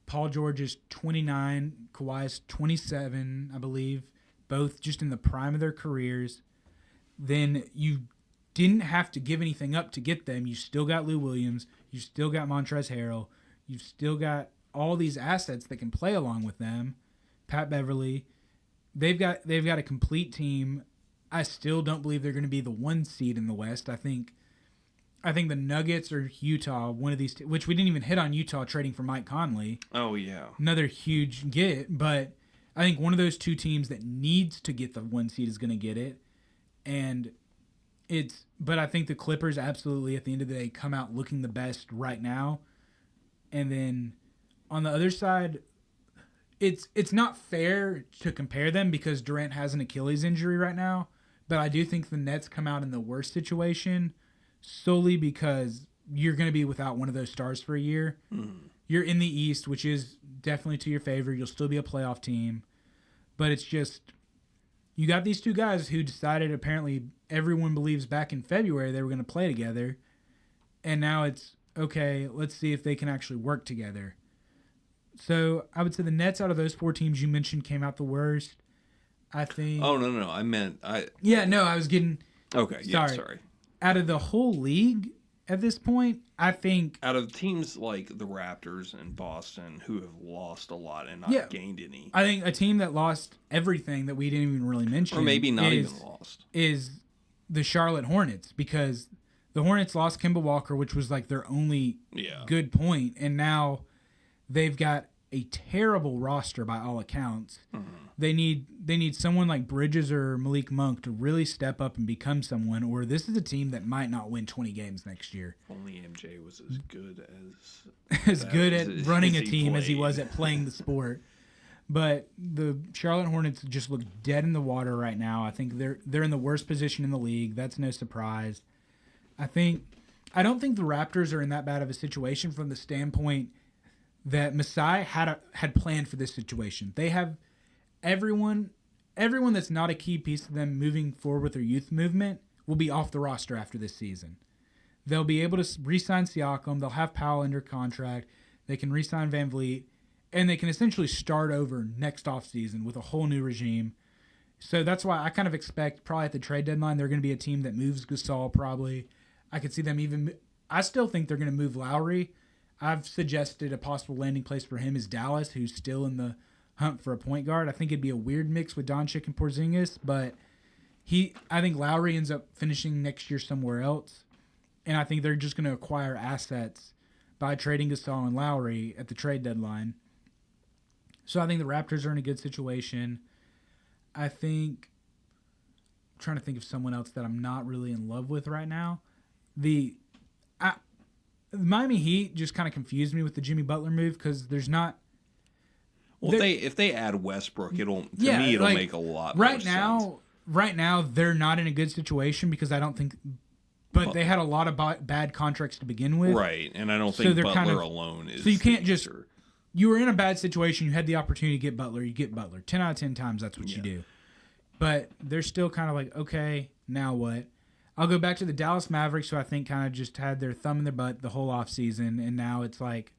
Paul George is 29, Kawhi's 27, I believe, both just in the prime of their careers. Then you didn't have to give anything up to get them. You still got Lou Williams. You still got Montrezl Harrell. You've still got all these assets that can play along with them. Pat Beverly. They've got a complete team. I still don't believe they're going to be the 1 seed in the West. I think the Nuggets or Utah, one of these, which we didn't even hit on Utah trading for Mike Conley. Oh, yeah. Another huge get, but I think one of those 2 teams that needs to get the 1 seed is going to get it. But I think the Clippers absolutely at the end of the day come out looking the best right now. And then on the other side, it's not fair to compare them because Durant has an Achilles injury right now, but I do think the Nets come out in the worst situation solely because you're going to be without one of those stars for a year. You're in the East, which is definitely to your favor. You'll still be a playoff team, but it's just you got these 2 guys who decided apparently everyone believes back in February they were going to play together, and now it's okay, let's see if they can actually work together. So I would say the Nets out of those 4 teams you mentioned came out the worst. I think. Oh, no. I meant I. Yeah, no, I was getting. Okay. Yeah. Sorry. Out of the whole league at this point, I think. Out of teams like the Raptors and Boston who have lost a lot and not gained any. I think a team that lost everything that we didn't even really mention. Or maybe not even lost. Is the Charlotte Hornets because the Hornets lost Kemba Walker, which was like their only good point, and now they've got a terrible roster by all accounts. Mm-hmm. They need someone like Bridges or Malik Monk to really step up and become someone, or this is a team that might not win 20 games next year. Only MJ was as good as at running a team as he was at playing the sport. But the Charlotte Hornets just look dead in the water right now. I think they're in the worst position in the league. That's no surprise. I don't think the Raptors are in that bad of a situation from the standpoint that Masai had planned for this situation. They have everyone that's not a key piece of them moving forward with their youth movement will be off the roster after this season. They'll be able to re-sign Siakam. They'll have Powell under contract. They can re-sign Van Vliet. And they can essentially start over next offseason with a whole new regime. So that's why I kind of expect probably at the trade deadline they're going to be a team that moves Gasol probably. I could see them even – I still think they're going to move Lowry. I've suggested a possible landing place for him is Dallas, who's still in the hunt for a point guard. I think it'd be a weird mix with Doncic and Porzingis, but I think Lowry ends up finishing next year somewhere else. And I think they're just going to acquire assets by trading Gasol and Lowry at the trade deadline. So I think the Raptors are in a good situation. I'm trying to think of someone else that I'm not really in love with right now. The Miami Heat just kind of confused me with the Jimmy Butler move because there's not. Well, if they add Westbrook, it'll make a lot more sense. Right now, they're not in a good situation because I don't think. But they had a lot of bad contracts to begin with. Right, and I don't think Butler alone is. So you can't just. You were in a bad situation. You had the opportunity to get Butler. You get Butler. 10 out of 10 times, that's what you do. But they're still kind of like, okay, now what? I'll go back to the Dallas Mavericks, who I think kind of just had their thumb in their butt the whole offseason. And now it's like,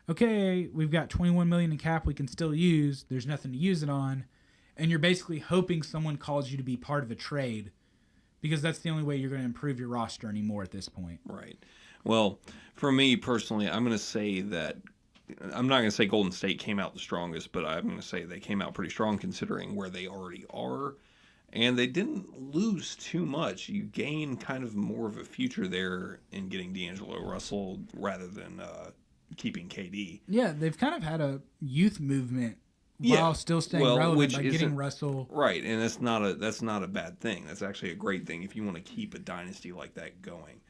okay, we've got $21 million in cap we can still use. There's nothing to use it on. And you're basically hoping someone calls you to be part of a trade because that's the only way you're going to improve your roster anymore at this point. Right. Well, for me personally, I'm going to say that I'm not going to say Golden State came out the strongest, but I'm going to say they came out pretty strong considering where they already are. And they didn't lose too much. You gain kind of more of a future there in getting D'Angelo Russell rather than keeping KD. Yeah, they've kind of had a youth movement while still staying relevant by getting Russell. Right, and that's not a bad thing. That's actually a great thing if you want to keep a dynasty like that going.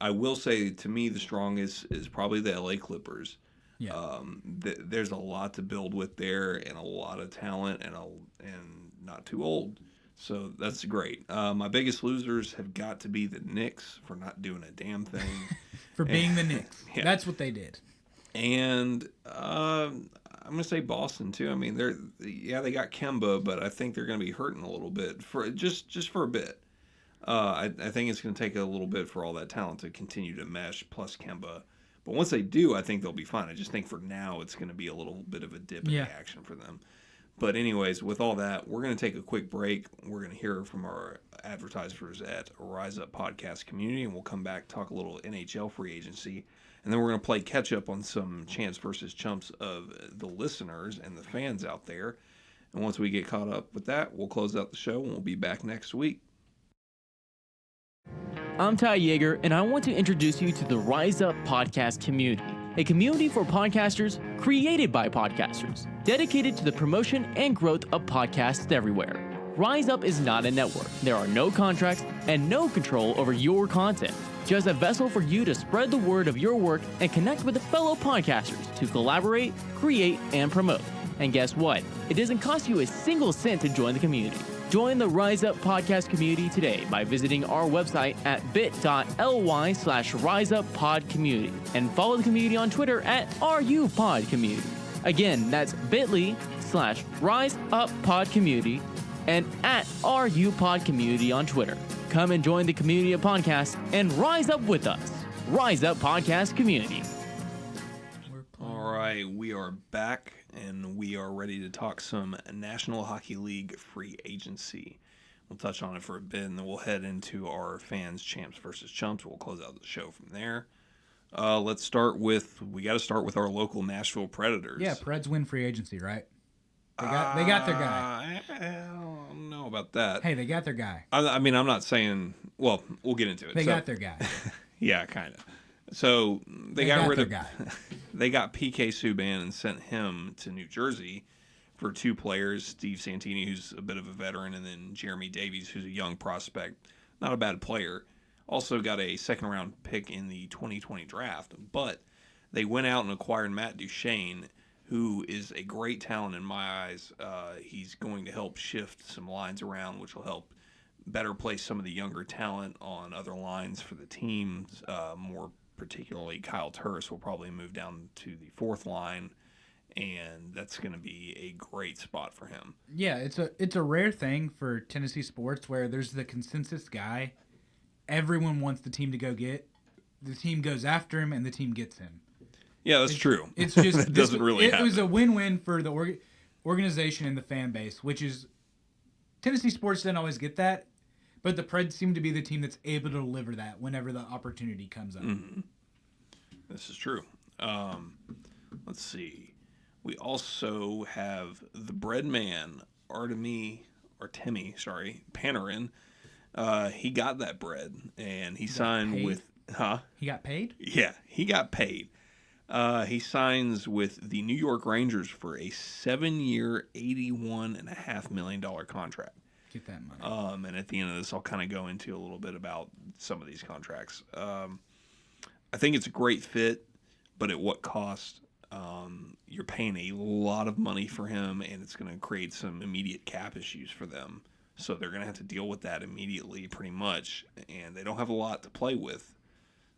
I will say, to me, the strongest is probably the LA Clippers. Yeah. There's a lot to build with there, and a lot of talent, and not too old. So that's great. My biggest losers have got to be the Knicks for not doing a damn thing. Being the Knicks. Yeah. That's what they did. And I'm going to say Boston, too. I mean, they got Kemba, but I think they're going to be hurting a little bit for just for a bit. I think it's going to take a little bit for all that talent to continue to mesh, plus Kemba. But once they do, I think they'll be fine. I just think for now it's going to be a little bit of a dip in the action for them. But anyways, with all that, we're going to take a quick break. We're going to hear from our advertisers at Rise Up Podcast Community, and we'll come back, talk a little NHL free agency, and then we're going to play catch-up on some Chance versus Chumps of the listeners and the fans out there. And once we get caught up with that, we'll close out the show, and we'll be back next week. I'm Ty Yeager, and I want to introduce you to the Rise Up Podcast Community, a community for podcasters created by podcasters, dedicated to the promotion and growth of podcasts everywhere. Rise Up is not a network. There are no contracts and no control over your content. Just a vessel for you to spread the word of your work and connect with fellow podcasters to collaborate, create, and promote. And guess what? It doesn't cost you a single cent to join the community. Join the Rise Up Podcast community today by visiting our website at bit.ly/RiseUpPodCommunity and follow the community on Twitter at RUPodCommunity. Again, that's bit.ly/RiseUpPodCommunity and at RUPodCommunity on Twitter. Come and join the community of podcasts and rise up with us. Rise Up Podcast Community. All right, we are back, and we are ready to talk some National Hockey League free agency. We'll touch on it for a bit, and then we'll head into our fans, champs versus chumps. We'll close out the show from there. Let's start with, we got to start with our local Nashville Predators. Yeah, Preds win free agency, right? They got their guy. I don't know about that. Hey, they got their guy. I mean, I'm not saying, well, we'll get into it. They got their guy. Yeah, kind of. So they got rid of guy. They got PK Subban and sent him to New Jersey for two players, Steve Santini, who's a bit of a veteran, and then Jeremy Davies, who's a young prospect. Not a bad player. Also got a second-round pick in the 2020 draft. But they went out and acquired Matt Duchene, who is a great talent in my eyes. He's going to help shift some lines around, which will help better place some of the younger talent on other lines for the team. More particularly, Kyle Turris will probably move down to the fourth line, and that's going to be a great spot for him. Yeah, it's a rare thing for Tennessee sports where there's the consensus guy everyone wants the team to go get. The team goes after him, and the team gets him. Yeah, that's true. It's just that doesn't really happen. It was a win-win for the organization and the fan base, which is Tennessee sports didn't always get that, but the Preds seem to be the team that's able to deliver that whenever the opportunity comes up. Mm-hmm. This is true. Let's see. We also have the bread man, Artemi Panarin. He got that bread, and he signed with... Huh? He got paid? Yeah, he got paid. He signs with the New York Rangers for a 7-year, $81.5 million contract. Get that money. And at the end of this, I'll kind of go into a little bit about some of these contracts. I think it's a great fit, but at what cost? You're paying a lot of money for him, and it's going to create some immediate cap issues for them. So they're going to have to deal with that immediately, pretty much, and they don't have a lot to play with.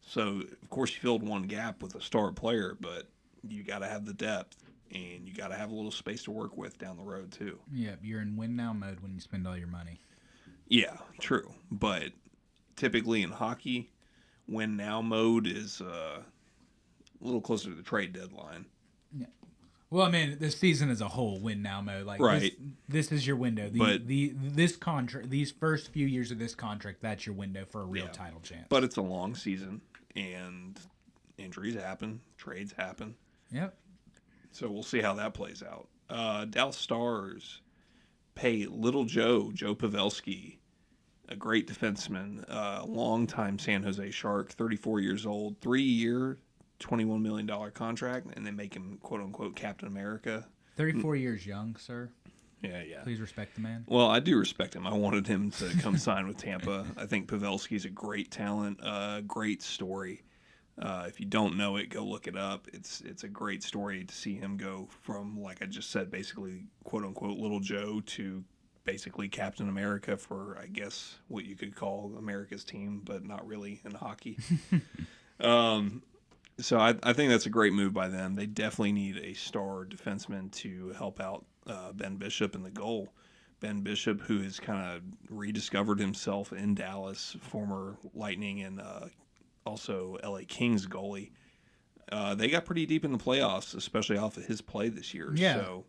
So, of course, you filled one gap with a star player, but you got to have the depth, and you got to have a little space to work with down the road, too. Yeah, you're in win-now mode when you spend all your money. Yeah, true. But typically in hockey, win-now mode is a little closer to the trade deadline. Yeah. Well, I mean, the season as a whole, win-now mode. Like, right. This is your window. This contract, these first few years of this contract, that's your window for a real title chance. But it's a long season, and injuries happen, trades happen. Yep. So we'll see how that plays out. Dallas Stars pay Little Joe Pavelski, a great defenseman, longtime San Jose Shark, 34 years old, 3-year, $21 million contract, and they make him, quote-unquote, Captain America. 34 years young, sir. Yeah. Please respect the man. Well, I do respect him. I wanted him to come sign with Tampa. I think Pavelski's a great talent, great story. If you don't know it, go look it up. It's a great story to see him go from, like I just said, basically, quote-unquote, Little Joe to basically Captain America for, I guess, what you could call America's team, but not really in hockey. So I think that's a great move by them. They definitely need a star defenseman to help out Ben Bishop in the goal. Ben Bishop, who has kind of rediscovered himself in Dallas, former Lightning and also LA Kings goalie. They got pretty deep in the playoffs, especially off of his play this year. Yeah. So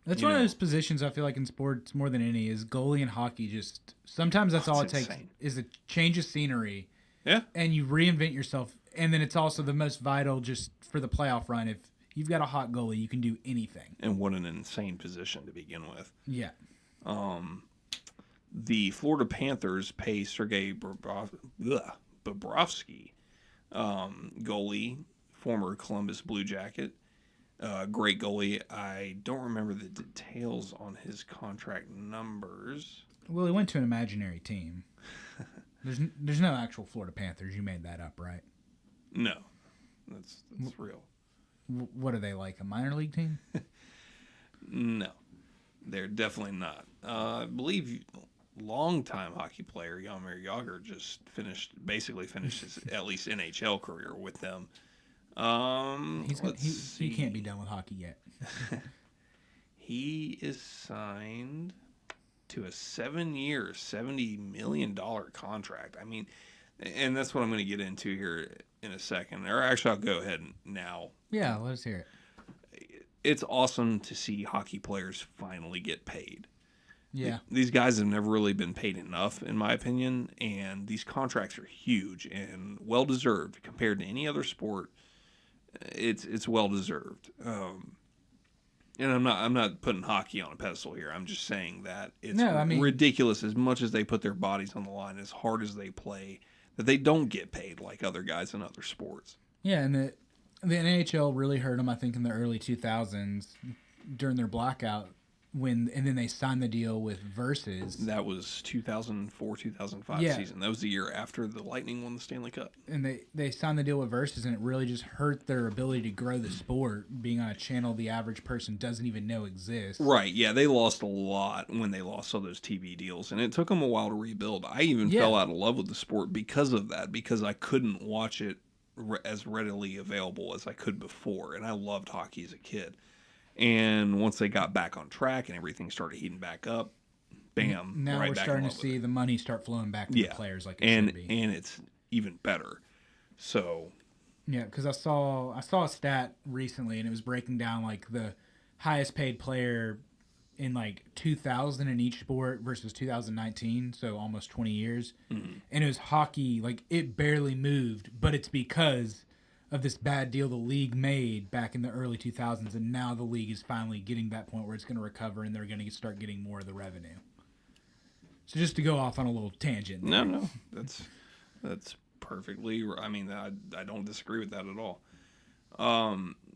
That's one of those positions I feel like in sports more than any is goalie and hockey. Just sometimes that's all it takes is a change of scenery. Yeah. And you reinvent yourself. And then it's also the most vital just for the playoff run. If you've got a hot goalie, you can do anything. And what an insane position to begin with. Yeah. The Florida Panthers pay Sergei Bobrovsky, goalie, former Columbus Blue Jacket. Great goalie. I don't remember the details on his contract numbers. Well, he went to an imaginary team. There's no actual Florida Panthers. You made that up, right? No, that's real. What are they, like a minor league team? No, they're definitely not. I believe longtime hockey player Jaromir Jagr just finished his at least NHL career with them. He can't be done with hockey yet. He is signed to a 7-year, $70 million contract. I mean, and that's what I'm going to get into here in a second. Or actually, I'll go ahead now. Yeah, let's hear it. It's awesome to see hockey players finally get paid. Yeah. These guys have never really been paid enough, in my opinion, and these contracts are huge and well-deserved compared to any other sport. It's well-deserved. And I'm not putting hockey on a pedestal here. I'm just saying that it's ridiculous as much as they put their bodies on the line, as hard as they play, that they don't get paid like other guys in other sports. Yeah, and the NHL really hurt them, I think, in the early 2000s during their blackout and then they signed the deal with Versus. That was 2004-2005 season. That was the year after the Lightning won the Stanley Cup. And they signed the deal with Versus, and it really just hurt their ability to grow the sport, being on a channel the average person doesn't even know exists. Right, yeah, they lost a lot when they lost all those TV deals, and it took them a while to rebuild. I even fell out of love with the sport because of that, because I couldn't watch it as readily available as I could before, and I loved hockey as a kid. And once they got back on track and everything started heating back up, bam! Now right we're back starting to see the money start flowing back to the players like it should be. And it's even better. So yeah, because I saw a stat recently, and it was breaking down like the highest paid player in like 2000 in each sport versus 2019, so almost 20 years. Mm-hmm. And it was hockey, like it barely moved, but it's because of this bad deal the league made back in the early 2000s, and now the league is finally getting that point where it's going to recover and they're going to start getting more of the revenue. So just to go off on a little tangent there. No, that's perfectly. I mean, I don't disagree with that at all.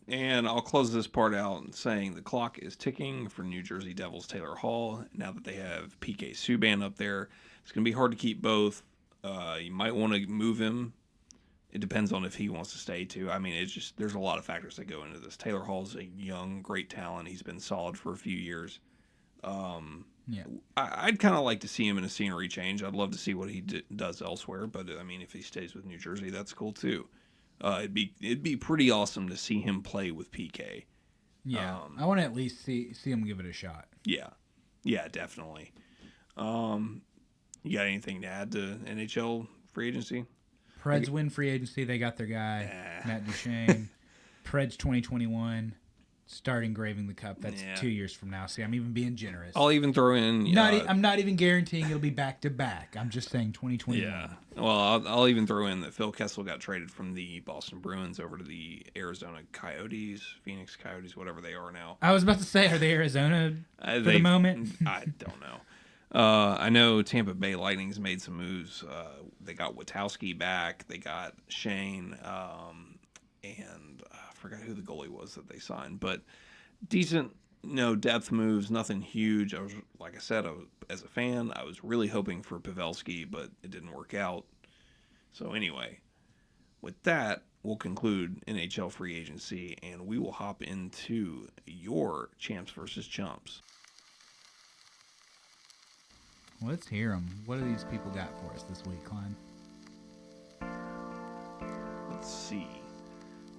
And I'll close this part out saying the clock is ticking for New Jersey Devils Taylor Hall. Now that they have PK Subban up there, it's going to be hard to keep both. You might want to move him. It depends on if he wants to stay too. I mean, it's just there's a lot of factors that go into this. Taylor Hall's a young, great talent. He's been solid for a few years. I'd kind of like to see him in a scenery change. I'd love to see what he does elsewhere. But I mean, if he stays with New Jersey, that's cool too. It'd be pretty awesome to see him play with PK. Yeah, I want to at least see him give it a shot. Yeah, definitely. You got anything to add to NHL free agency? Preds win free agency. They got their guy, Matt Duchene. Preds 2021, start engraving the cup. That's 2 years from now. See, I'm even being generous. I'll even throw in... I'm not even guaranteeing it'll be back-to-back. I'm just saying 2021. Yeah. Well, I'll even throw in that Phil Kessel got traded from the Boston Bruins over to the Arizona Coyotes, Phoenix Coyotes, whatever they are now. I was about to say, are they Arizona for the moment? I don't know. I know Tampa Bay Lightning's made some moves. They got Witowski back. They got Shane, and I forgot who the goalie was that they signed. But decent, depth moves, nothing huge. Like I said, as a fan, I was really hoping for Pavelski, but it didn't work out. So anyway, with that, we'll conclude NHL free agency, and we will hop into your champs versus chumps. Let's hear them. What do these people got for us this week, Klein? Let's see.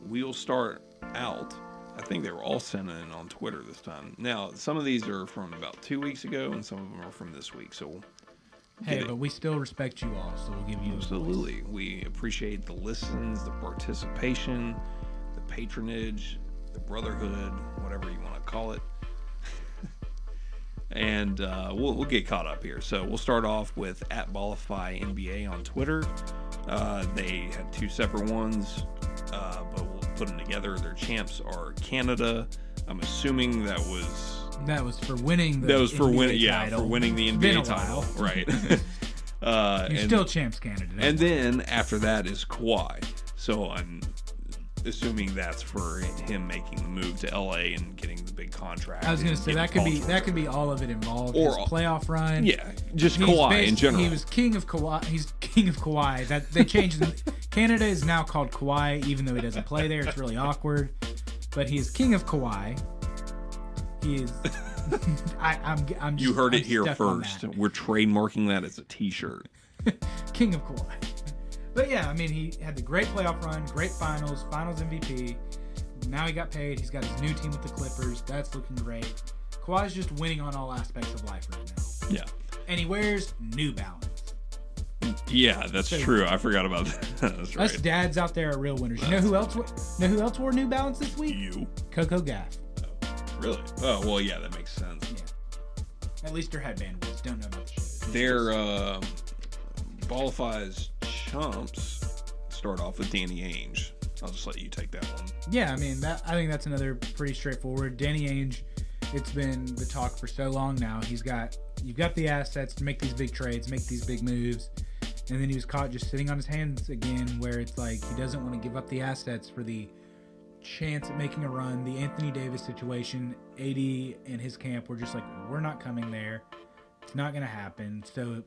We'll start out. I think they were all sent in on Twitter this time. Now, some of these are from about 2 weeks ago, and some of them are from this week. So, but we still respect you all, so we'll give you absolutely. We appreciate the listens, the participation. patronage, the brotherhood, whatever you want to call it. And we'll get caught up here. So we'll start off with @BallifyNBA on Twitter. They had 2 separate ones, but we'll put them together. Their champs are Canada. I'm assuming that was for winning the title. For winning the NBA title. Right. You're still champs Canada. And then after that is Kawhi. So I'm assuming that's for him making the move to LA and getting the big contract. I was going to say that could be all of it involved. Or his playoff run. Yeah, just Kawhi in general. He was king of Kawhi. He's king of Kawhi. That they changed. Canada is now called Kawhi, even though he doesn't play there. It's really awkward. But he is king of Kawhi. He is. I'm just, you heard it I'm here stuck first. We're trademarking that as a T-shirt. King of Kawhi. But yeah, I mean, he had the great playoff run, great finals MVP. Now he got paid. He's got his new team with the Clippers. That's looking great. Kawhi's just winning on all aspects of life right now. Yeah. And he wears New Balance. Yeah, that's true. I forgot about that. That's right. Us dads out there are real winners. You know who else wore New Balance this week? You. Coco Gauff. Oh, really? Oh, well, yeah, that makes sense. Yeah. At least her headband was. Don't know about the show. Their Ballify's chumps start off with Danny Ainge. I'll just let you take that one. Yeah, I mean, I think that's another pretty straightforward. Danny Ainge, it's been the talk for so long now. You've got the assets to make these big trades, make these big moves, and then he was caught just sitting on his hands again, where it's like he doesn't want to give up the assets for the chance at making a run. The Anthony Davis situation, AD and his camp were just like, we're not coming there. It's not going to happen. So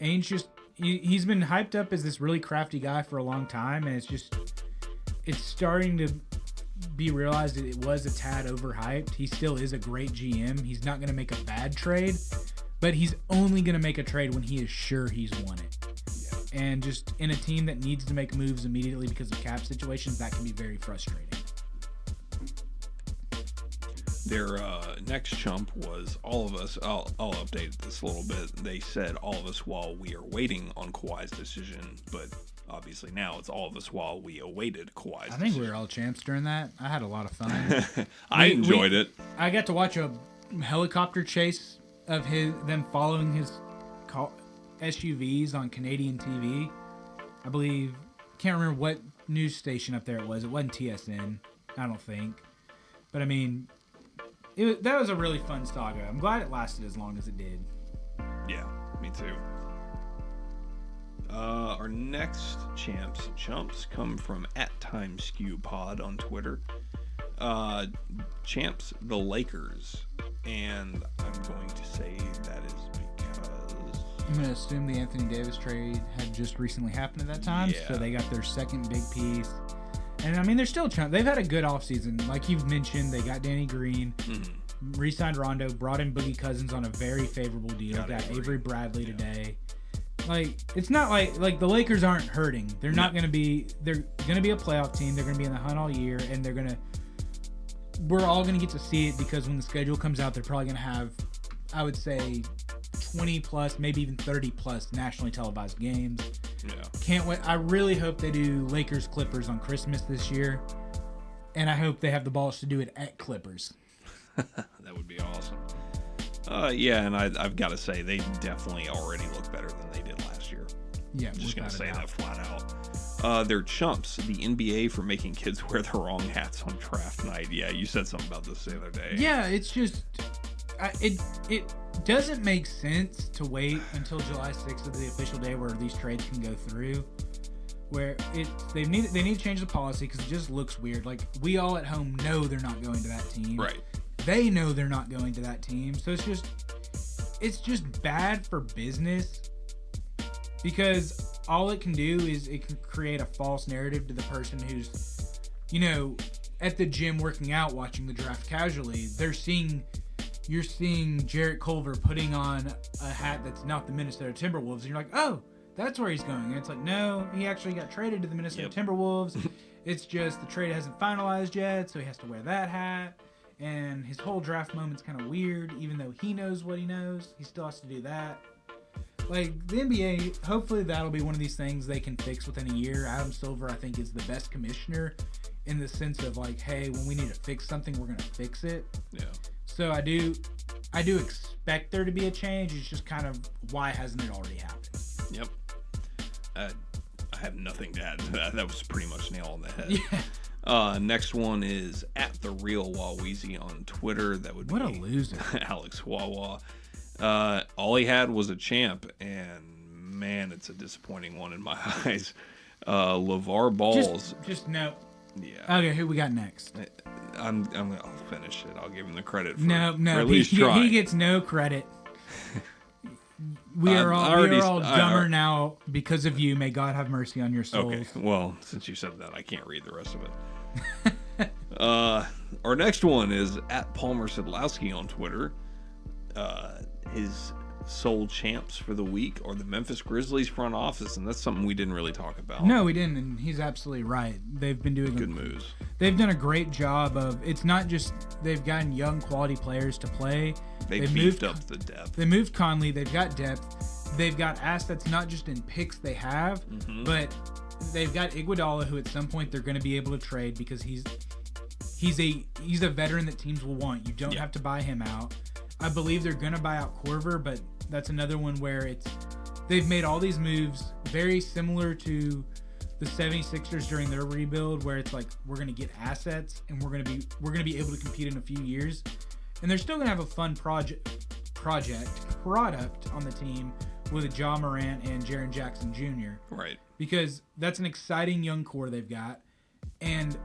Ainge just he's been hyped up as this really crafty guy for a long time, and it's starting to be realized that it was a tad overhyped. He still is a great GM. He's not going to make a bad trade, but he's only going to make a trade when he is sure he's won it. Yeah. And just in a team that needs to make moves immediately because of cap situations, that can be very frustrating. Their next chump was all of us. I'll update this a little bit. They said all of us while we are waiting on Kawhi's decision, but obviously now it's all of us while we awaited Kawhi's decision. I think we were all champs during that. I had a lot of fun. I enjoyed it. I got to watch a helicopter chase of them following his SUVs on Canadian TV. I believe, can't remember what news station up there it was. It wasn't TSN, I don't think. But I mean, that was a really fun saga. I'm glad it lasted as long as it did. Yeah, me too. Our next chumps come from @TimesKewPod on Twitter. Champs, the Lakers. And I'm going to say that is because... I'm going to assume the Anthony Davis trade had just recently happened at that time. Yeah. So they got their second big piece. And I mean, they're still trying. They've had a good offseason. Like you've mentioned, they got Danny Green, re-signed Rondo, brought in Boogie Cousins on a very favorable deal. Got Avery Bradley today. Like, it's not like the Lakers aren't hurting. They're not going to be. They're going to be a playoff team. They're going to be in the hunt all year, and we're all going to get to see it because when the schedule comes out, they're probably going to have, I would say, 20 plus, maybe even 30 plus nationally televised games. Yeah. Can't wait. I really hope they do Lakers Clippers on Christmas this year. And I hope they have the balls to do it at Clippers. That would be awesome. Yeah, and I've got to say, they definitely already look better than they did last year. Yeah, I'm just going to say that flat out. They're chumps, the NBA for making kids wear the wrong hats on draft night. Yeah, you said something about this the other day. Yeah, it's just... It doesn't make sense to wait until July 6th of the official day where these trades can go through. Where they need to change the policy because it just looks weird. Like, we all at home know they're not going to that team. Right. They know they're not going to that team. So it's just bad for business because all it can do is it can create a false narrative to the person who's, at the gym working out watching the draft casually. You're seeing Jarrett Culver putting on a hat that's not the Minnesota Timberwolves, and you're like, oh, that's where he's going. And it's like, no, he actually got traded to the Minnesota Timberwolves. It's just the trade hasn't finalized yet, so he has to wear that hat. And his whole draft moment's kind of weird, even though he knows what he knows. He still has to do that. Like, the NBA, hopefully that'll be one of these things they can fix within a year. Adam Silver, I think, is the best commissioner in the sense of like, hey, when we need to fix something, we're gonna fix it. Yeah. So I do expect there to be a change. It's just kind of why hasn't it already happened? Yep. I have nothing to add to that. That was pretty much nail on the head. Yeah. Next one is at the real Waweezy on Twitter. That would What be a loser. Alex Wawa. All he had was a champ, and man, it's a disappointing one in my eyes. LeVar Balls. Just no. Yeah. Okay, who we got next? I'll finish it. I'll give him the credit for, No. for at least He trying. gets no credit. We are all dumber now because of you. May God have mercy on your souls. Okay, well, since you said that, I can't read the rest of it. Our next one is at Palmer Sidlowski on Twitter. His sole champs for the week are the Memphis Grizzlies front office, and that's something we didn't really talk about. No, we didn't, and he's absolutely right. They've been doing Good moves. They've done a great job of. It's not just they've gotten young quality players to play. They've beefed up the depth. They moved Conley. They've got depth. They've got assets not just in picks they have, but they've got Iguodala, who at some point they're going to be able to trade because he's a veteran that teams will want. You don't have to buy him out. I believe they're going to buy out Korver, but that's another one where they've made all these moves very similar to the 76ers during their rebuild, where it's like we're going to get assets and we're going to be able to compete in a few years, and they're still going to have a fun product on the team with Ja Morant and Jaren Jackson Jr. Right. Because that's an exciting young core they've got, and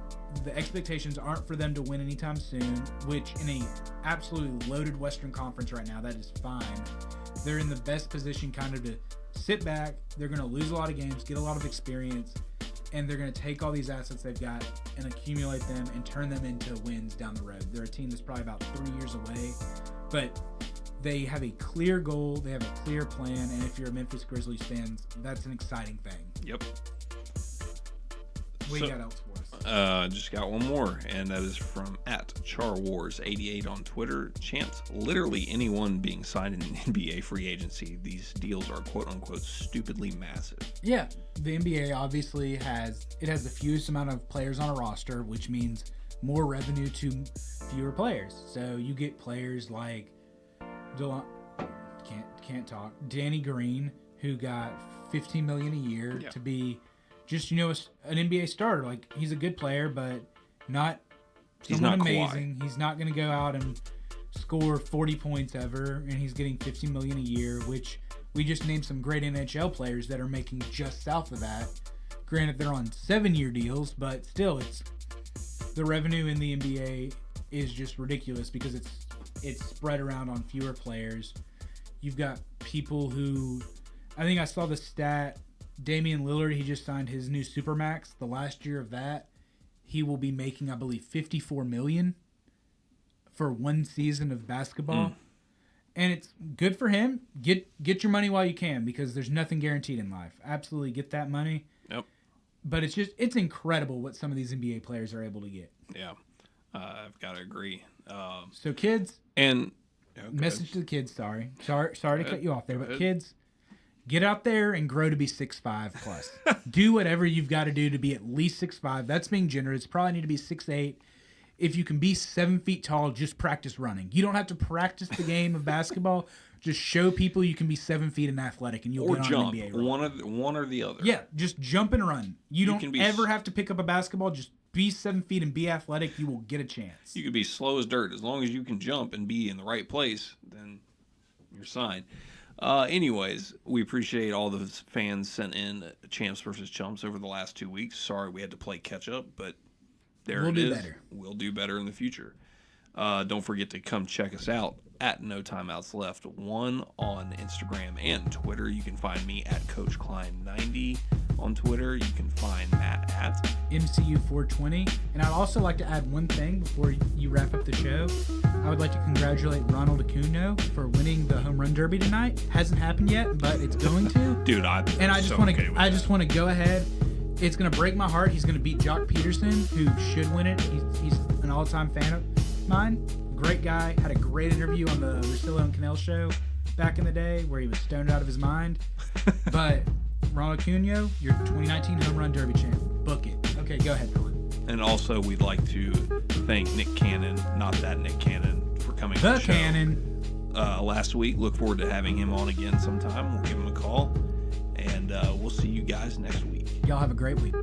the expectations aren't for them to win anytime soon, which in a absolutely loaded Western Conference right now, that is fine. They're in the best position kind of to sit back. They're going to lose a lot of games, get a lot of experience, and they're going to take all these assets they've got and accumulate them and turn them into wins down the road. They're a team that's probably about 3 years away, but they have a clear goal. They have a clear plan, and if you're a Memphis Grizzlies fan, that's an exciting thing. Yep. What you got else for us? Just got one more, and that is from at CharWars88 on Twitter. Chance, literally anyone being signed in NBA free agency, these deals are quote-unquote stupidly massive. Yeah, the NBA obviously has the fewest amount of players on a roster, which means more revenue to fewer players. So you get players like can't talk Danny Green, who got $15 million a year to be just an NBA starter. Like, he's a good player, but not someone amazing. Kawhi. He's not going to go out and score 40 points ever, and he's getting $50 million a year, which we just named some great NHL players that are making just south of that. Granted, they're on 7-year deals, but still, the revenue in the NBA is just ridiculous because it's spread around on fewer players. You've got people who, I think I saw the stat, Damian Lillard, he just signed his new Supermax. The last year of that, he will be making, I believe, $54 million for one season of basketball. And it's good for him. Get your money while you can, because there's nothing guaranteed in life. Absolutely get that money. Yep. But it's incredible what some of these NBA players are able to get. Yeah. I've got to agree. So kids, and message to the kids, sorry to cut you off there, but kids, get out there and grow to be 6'5" plus. Do whatever you've got to do to be at least 6'5". That's being generous. Probably need to be 6'8". If you can be 7 feet tall, just practice running. You don't have to practice the game of basketball. Just show people you can be 7 feet and athletic, and you'll get on an NBA run. One or the other. Yeah, just jump and run. You don't ever have to pick up a basketball. Just be 7 feet and be athletic. You will get a chance. You could be slow as dirt. As long as you can jump and be in the right place, then you're signed. Anyways, we appreciate all the fans sent in Champs versus Chumps over the last 2 weeks. Sorry we had to play catch up, but we'll do better. We'll do better in the future. Don't forget to come check us out at No Timeouts Left 1 on Instagram and Twitter. You can find me at Coach Klein 90 on Twitter. You can find Matt at MCU420. And I'd also like to add one thing before you wrap up the show. I would like to congratulate Ronald Acuna for winning the home run derby tonight. Hasn't happened yet, but it's going to. Dude, I just want to go ahead. It's going to break my heart. He's going to beat Jock Peterson, who should win it. He's an all-time fan of mine. Great guy. Had a great interview on the Russillo and Cannell show back in the day where he was stoned out of his mind. But Ronald Acuna, your 2019 home run derby champ. Book it. Okay, go ahead, Colin. And also, we'd like to thank Nick Cannon, not that Nick Cannon, for coming on the show. Cannon. Last week. Look forward to having him on again sometime. We'll give him a call. And we'll see you guys next week. Y'all have a great week.